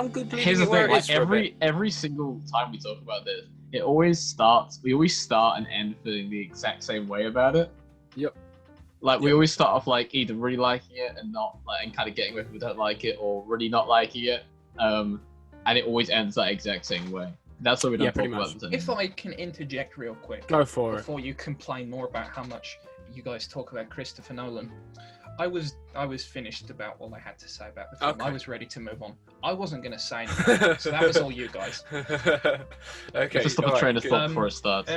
good leaving here's the it where thing. it is for a bit. Every single time we talk about this, we always start and end feeling the exact same way about it. Yep. We always start off either really liking it and not and kind of getting with we don't like it, or really not liking it. And it always ends that exact same way. That's why we don't talk pretty about much. it. If I can interject real quick. Go for it. Before you complain more about how much you guys talk about Christopher Nolan. I was finished about all I had to say about the film. Okay. I was ready to move on. I wasn't going to say anything, so that was all you guys. Okay. Just stop a train of thought before it starts.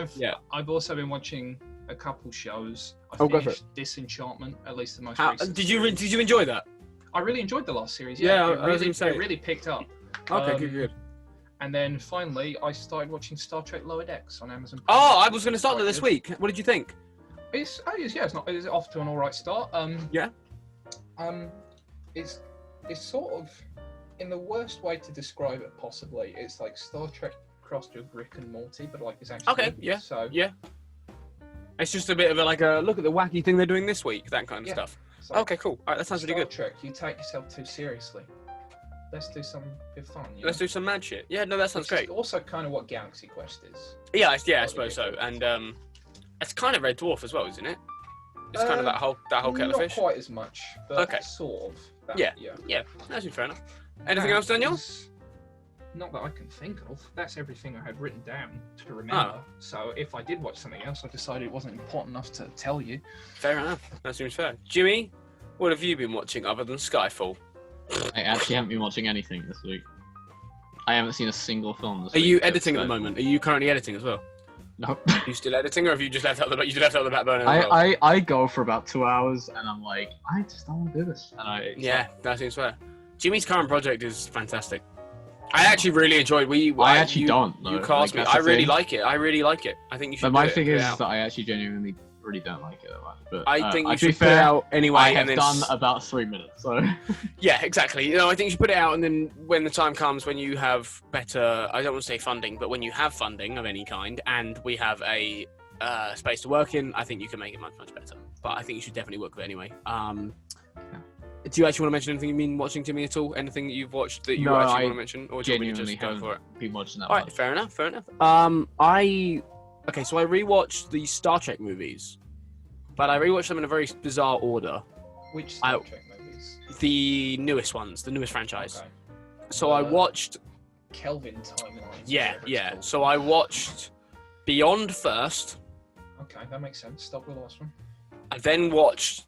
I've also been watching a couple shows. I Go for finished Disenchantment, at least the most recent. Did you enjoy that? I really enjoyed the last series. Yeah, it I was gonna say. it really picked up. Okay, good. And then finally, I started watching Star Trek Lower Decks on Amazon. Oh, I was going to start that this week. What did you think? It's off to an all right start. it's sort of, in the worst way to describe it possibly, it's like Star Trek crossed with Rick and Morty, but like it's actually Okay, yeah, so yeah. It's just a bit of a look at the wacky thing they're doing this week, that kind of stuff. Like, okay, cool. All right, that sounds really good. Star Trek, you take yourself too seriously. Let's do some bit fun. Let's do some mad shit. Yeah, no, that sounds great. Also, kind of what Galaxy Quest is. Yeah, I suppose so. And it's kind of Red Dwarf as well, isn't it? It's kind of that whole kettle of fish. Not quite as much, but okay. Sort of. Yeah, that's fair enough. Anything else, Daniel? Not that I can think of. That's everything I had written down to remember. Oh. So if I did watch something else, I decided it wasn't important enough to tell you. Fair enough. That seems fair. Jimmy, what have you been watching other than Skyfall? I actually haven't been watching anything this week. I haven't seen a single film this week. Are you editing at the moment? Are you currently editing as well? No. Are you still editing, or have you just left out the back burner? I go for about 2 hours, and I'm like, I just don't want to do this. And that seems fair. Jimmy's current project is fantastic. I actually really enjoyed. You cast me. I really like it. I think you should. But my thing is that I actually genuinely really don't like it that much. But I think you should put it out anyway. I have done about 3 minutes, so. Yeah, exactly. I think you should put it out, and then when the time comes, when you have better, I don't want to say funding, but when you have funding of any kind, and we have a space to work in, I think you can make it much, much better. But I think you should definitely work with it anyway. Do you actually want to mention anything you've been watching, Timmy, at all? Anything that you've watched that you actually want to mention? Or do you want me to just go for it? Been watching that all right, fair enough. So I rewatched the Star Trek movies, but I rewatched them in a very bizarre order. Which Star Trek movies? The newest ones, the newest franchise. Okay. So I watched... Kelvin timeline. Yeah. So I watched Beyond first. Okay, that makes sense. Stop with the last one. I then watched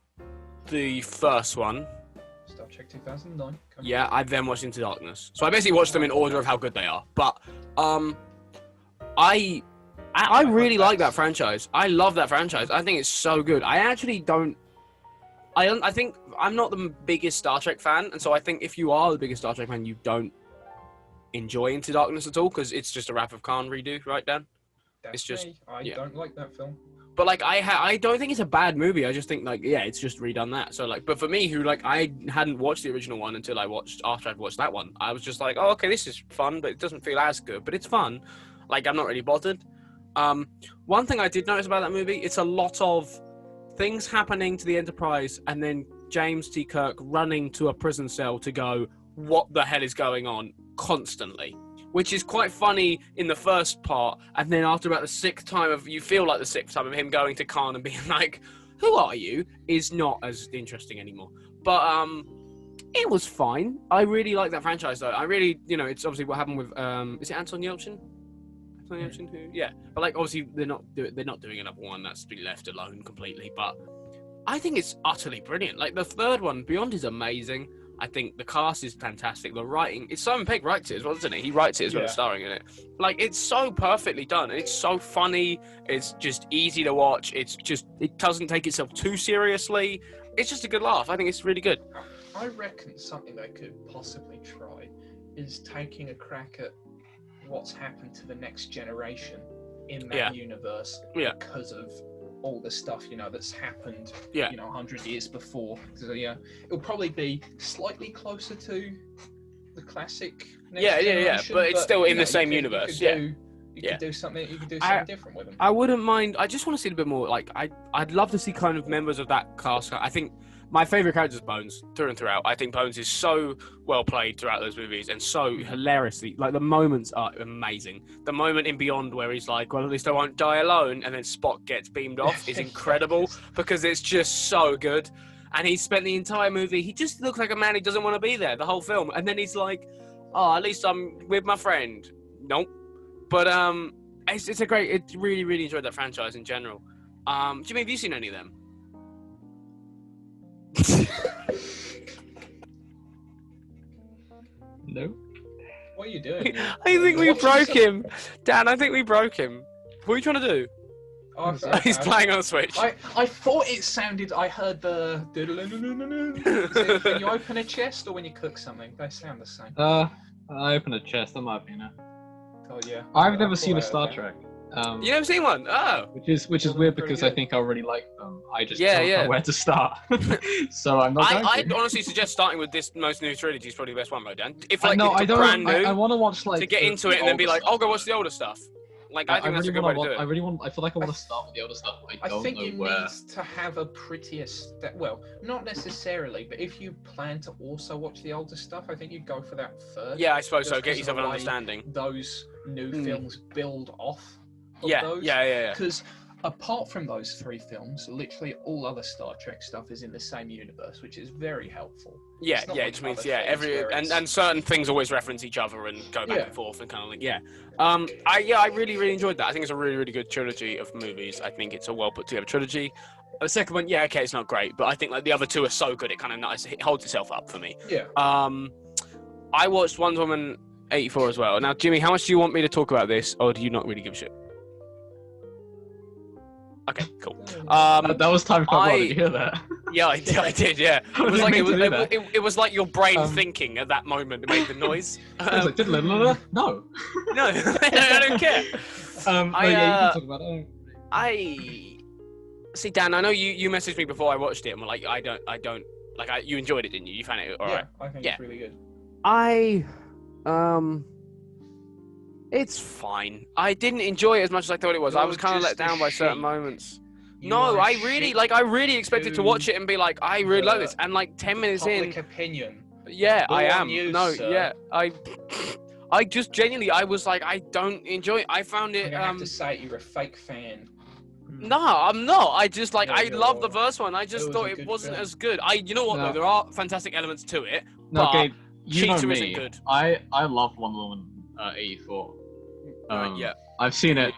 the first one. Star Trek 2009. Yeah, I then watched Into Darkness. So I basically watched them in order of how good they are. But I really like that franchise. I love that franchise. I think it's so good. I actually don't... I think I'm not the biggest Star Trek fan, and so I think if you are the biggest Star Trek fan, you don't enjoy Into Darkness at all, because it's just a Wrath of Khan redo, right, Dan? It's just... I don't like that film. But, like, I don't think it's a bad movie. I just think, like, yeah, it's just redone that. So, like, but for me, who, like, I hadn't watched the original one until after I'd watched that one. I was just like, oh, okay, this is fun, but it doesn't feel as good. But it's fun. Like, I'm not really bothered. One thing I did notice about that movie, it's a lot of things happening to the Enterprise and then James T. Kirk running to a prison cell to go, what the hell is going on, constantly. Which is quite funny in the first part, and then after about the sixth time of him going to Khan and being like, who are you, is not as interesting anymore. But it was fine. I really like that franchise, though. I really, it's obviously what happened with, is it Anton Yelchin? Yeah, but like obviously they're not doing another one. That's been left alone completely. But I think it's utterly brilliant. Like the third one, Beyond, is amazing. I think the cast is fantastic. The writing, it's Simon Pegg writes it as well, doesn't he? He writes it as well as starring in it. Like it's so perfectly done. It's so funny. It's just easy to watch. It doesn't take itself too seriously. It's just a good laugh. I think it's really good. I reckon something they could possibly try is taking a crack at what's happened to the next generation in that universe because of all the stuff that's happened 100 years before. So it'll probably be slightly closer to the classic next generation, but it's still in the same universe. You could do something different with them. I wouldn't mind. I just want to see a bit more. Like I'd love to see kind of members of that cast. I think my favourite character is Bones, through and throughout. I think Bones is so well played throughout those movies and so hilariously, like the moments are amazing. The moment in Beyond where he's like, well, at least I won't die alone, and then Spock gets beamed off is incredible because it's just so good. And he spent the entire movie, he just looks like a man who doesn't want to be there the whole film. And then he's like, oh, at least I'm with my friend. Nope. But it's a great, really, really enjoyed that franchise in general. Jimmy, have you seen any of them? No. What are you doing? I think we broke him. Dan, I think we broke him. What are you trying to do? Oh, he's playing on Switch. I thought it sounded, I heard the... Is it when you open a chest or when you cook something? They sound the same. I open a chest, that might be enough. Oh, yeah. I've never seen a Star Trek. You never seen one? Oh. Which is weird because I think I already like them. I just don't know where to start. So I'm not. I'd honestly suggest starting with this most new trilogy is probably the best one, though, Dan. If like no, if it's brand new, I want to watch like to get into it and then be like, I'll go watch the older stuff. Like I think that's a good way to do it. I really want. I feel like I want to start with the older stuff. I think you need to have a prettier well, not necessarily, but if you plan to also watch the older stuff, I think you'd go for that first. Yeah, I suppose so. Get yourself an understanding. Those new films build off. Yeah. Because apart from those 3 films, literally all other Star Trek stuff is in the same universe, which is very helpful. Yeah, it just means and certain things always reference each other and go back and forth and kind of like I really enjoyed that. I think it's a really, really good trilogy of movies. I think it's a well put together trilogy. The second one, it's not great, but I think like the other 2 are so good it kind of it holds itself up for me. Yeah. I watched Wonder Woman 84 as well. Now, Jimmy, how much do you want me to talk about this, or do you not really give a shit? Okay, cool. That was time quite well. Did you hear that? Yeah, I did. Yeah, it was like your brain thinking at that moment. It made the noise. I was like, no, I don't care. You can talk about it. I see, Dan. I know you messaged me before I watched it, and were like, I don't like. You enjoyed it, didn't you? You found it alright? Yeah, I think it's really good. It's fine. I didn't enjoy it as much as I thought it was. I was kind of let down by certain moments. No, I really expected to watch it and be like, I really like this. And like 10 minutes in, public opinion. Yeah, I am. I just genuinely, I was like, I don't enjoy it. I found it. I have to say, you're a fake fan. No, I'm not. I just like, I love the first one. I just thought it wasn't as good. You know what though? There are fantastic elements to it. No, okay, Cheetah isn't good. I love Wonder Woman 84. Yeah. I've seen it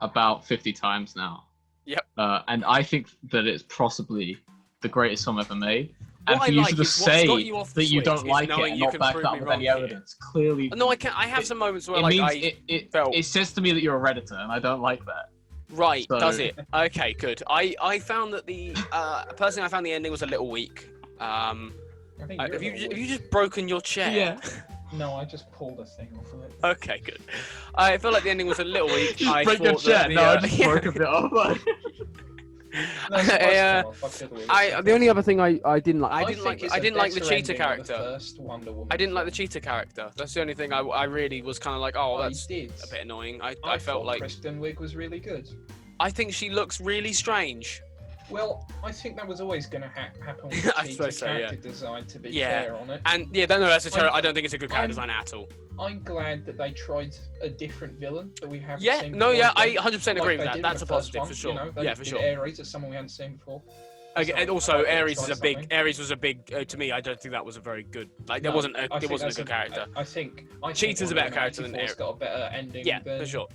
about 50 times now. Yep. And I think that it's possibly the greatest film ever made. And for you to just say that you don't like it and not back up with any evidence, clearly. No, I can't. I have some moments where it says to me that you're a Redditor, and I don't like that. Right, does it? Okay, good. I found that personally, I found the ending was a little weak. Have you just broken your chair? Yeah. No, I just pulled a thing off of it. Okay, good. I felt like the ending was a little weak. I break your chair? I just broke a bit off. The only other thing I didn't like, I didn't like the cheetah character. I didn't like the cheetah character. That's the only thing I really was kind of like, that's a bit annoying. I felt like Kristen Wiig was really good. I think she looks really strange. Well, I think that was always going to happen with the character design, to be fair on it. And that's I don't think it's a good character design at all. I'm glad that they tried a different villain that we haven't seen before. I 100% agree with that. That's a positive for sure. For sure. Ares is someone we hadn't seen before. Okay, and also Ares was a big to me. I don't think that was a very good. Like there wasn't a good character. I think Cheetah's a better character than Ares. Got a better ending. Yeah, for sure.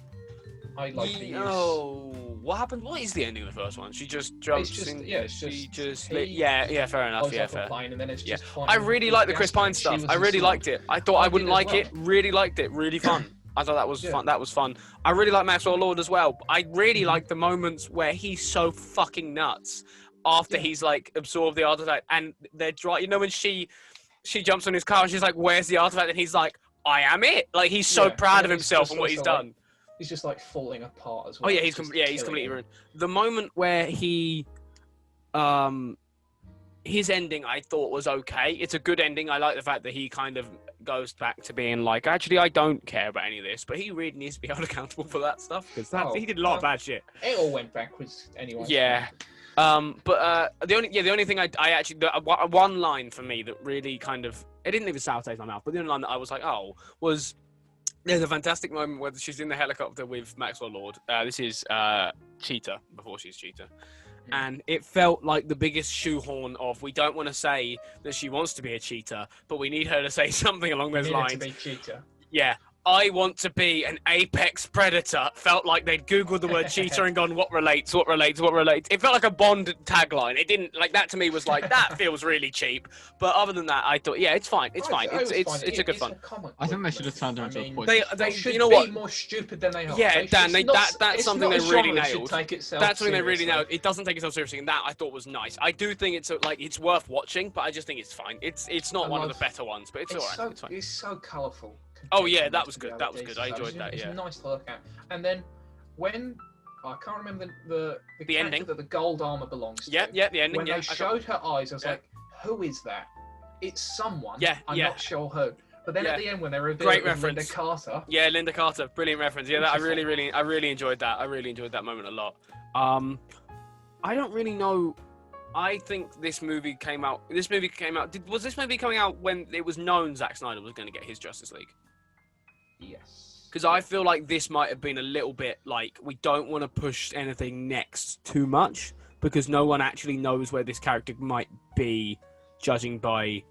I like the use. What happened? What is the ending of the first one? She just jumps. Fair enough. Fair. And then it's just I really liked the Chris Pine stuff. I really liked it. I thought I wouldn't like it. Really liked it. Really fun. I thought that was fun. That was fun. I really like Maxwell Lord as well. I really like the moments where he's so fucking nuts after he's like absorbed the artifact, and they're when she jumps on his car and she's like, "Where's the artifact?" and he's like, "I am it." Like he's so proud of himself and what he's done. He's just like falling apart as well. Oh yeah, he's completely ruined. The moment where he, his ending I thought was okay. It's a good ending. I like the fact that he kind of goes back to being like, actually, I don't care about any of this, but he really needs to be held accountable for that stuff because he did a lot of bad shit. It all went backwards anyway. Yeah. But the only thing I actually one line for me that really kind of it didn't leave a sour taste in my mouth, but the only line that I was like, was. There's a fantastic moment where she's in the helicopter with Maxwell Lord. This is Cheetah, before she's Cheetah. And it felt like the biggest shoehorn of, we don't want to say that she wants to be a cheetah, but we need her to say something along those lines. To be cheetah. Yeah. I want to be an apex predator. Felt like they'd Googled the word cheetah and gone, what relates? It felt like a Bond tagline. It didn't, like, that to me was like, that feels really cheap. But other than that, I thought, it's fine. It's fine. It's a good fun. I think they should have turned her into a poison. They should be more stupid than they are. Yeah, Dan, that's something they really nailed. That's something they really nailed. It doesn't take itself seriously, and that I thought was nice. I do think it's worth watching, but I just think it's fine. It's not one of the better ones, but it's alright. It's fine. It's so colourful. Oh yeah, that was good. I enjoyed that. It's nice to look at. And then when I can't remember the character ending that the gold armor belongs to. Yeah, the ending. When they showed her eyes, I was like, "Who is that? It's someone. I'm not sure who." But then at the end, when they revealed it was Linda Carter. Yeah, Linda Carter, brilliant reference. Yeah, I really enjoyed that. I really enjoyed that moment a lot. I don't really know. I think this movie came out. Was this movie coming out when it was known Zack Snyder was going to get his Justice League? Yes. Because I feel like this might have been a little bit like we don't want to push anything next too much because no one actually knows where this character might be, judging by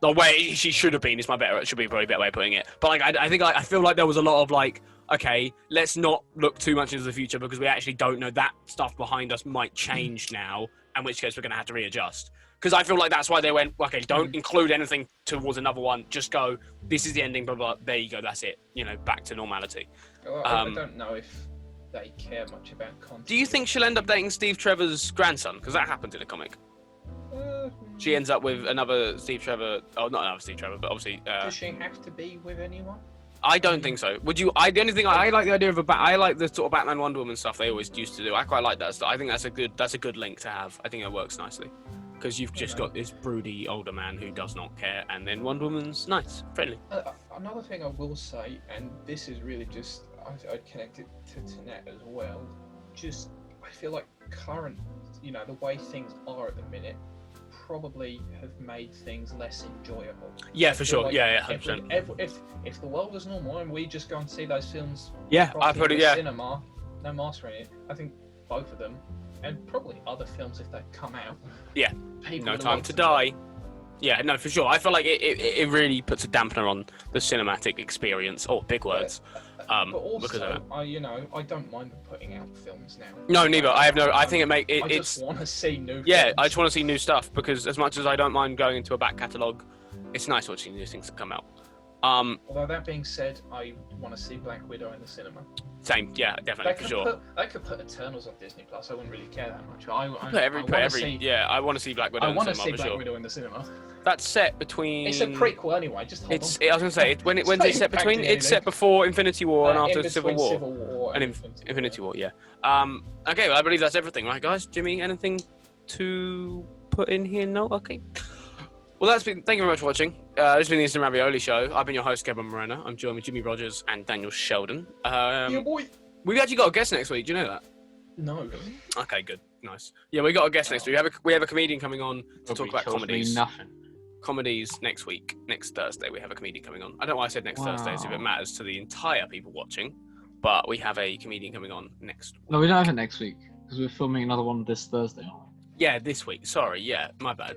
the way she should have been. Should be probably a better way of putting it. But like I feel like there was a lot of like, okay, let's not look too much into the future because we actually don't know that stuff behind us might change now, in which case we're going to have to readjust. Because I feel like that's why they went, okay, don't include anything towards another one. Just go, this is the ending, blah, blah, there you go, that's it. Back to normality. Well, I don't know if they care much about content. Do you think she'll end up dating Steve Trevor's grandson? Because that happened in the comic. She ends up with another Steve Trevor. Oh, not another Steve Trevor, but obviously. Does she have to be with anyone? I don't think so. Would you? The only thing I like the idea of I like the sort of Batman Wonder Woman stuff they always used to do. I quite like that stuff. I think that's a good link to have. I think it works nicely because you've just got this broody older man who does not care, and then Wonder Woman's nice, friendly. Another thing I will say, and this is really just I'd connect it to Net as well. Just I feel like current, the way things are at the minute, probably have made things less enjoyable. Yeah, for sure. Like 100%. If the world was normal and we just go and see those films, I've heard it. Yeah, cinema, no mastering it. I think both of them, and probably other films if they come out. Yeah, No Time to Die. Yeah, no, for sure. I feel like it really puts a dampener on the cinematic experience. Oh, big words. But also, I don't mind them putting out films now. No, neither. I think I just want to see new. Yeah, films. I just want to see new stuff because as much as I don't mind going into a back catalogue, it's nice watching new things that come out. Although that being said, I want to see Black Widow in the cinema. Same, yeah, definitely, for sure. They could put Eternals on Disney Plus. I wouldn't really care that much. I want to see Black Widow. I want to see Black Widow in the cinema. That's set between. It's a prequel anyway. Just hold on. I was gonna say when's it set between? It's set before Infinity War and after Civil War. And Infinity War, yeah. Okay, well I believe that's everything, right, guys? Jimmy, anything to put in here? No. Okay. Well, thank you very much for watching. This has been the Instant Ravioli Show. I've been your host, Kevin Moreno. I'm joined with Jimmy Rogers and Daniel Sheldon. Yeah, boy. We've actually got a guest next week. Do you know that? No. Okay, good. Nice. Yeah, we got a guest next week. We have a comedian coming on to talk about comedies. Comedies next week. Next Thursday, we have a comedian coming on. I don't know why I said next Thursday, as if it matters to the entire people watching. But we have a comedian coming on next week. No, we don't have it next week because we're filming another one this Thursday. Yeah, this week. Sorry, yeah, my bad.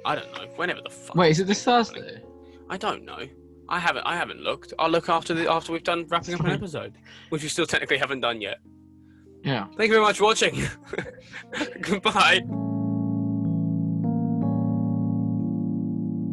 I don't know. Whenever the fuck. Wait, is it this Thursday? I don't know. I haven't looked. I'll look after we've done wrapping up an episode, which we still technically haven't done yet. Yeah. Thank you very much for watching. Goodbye.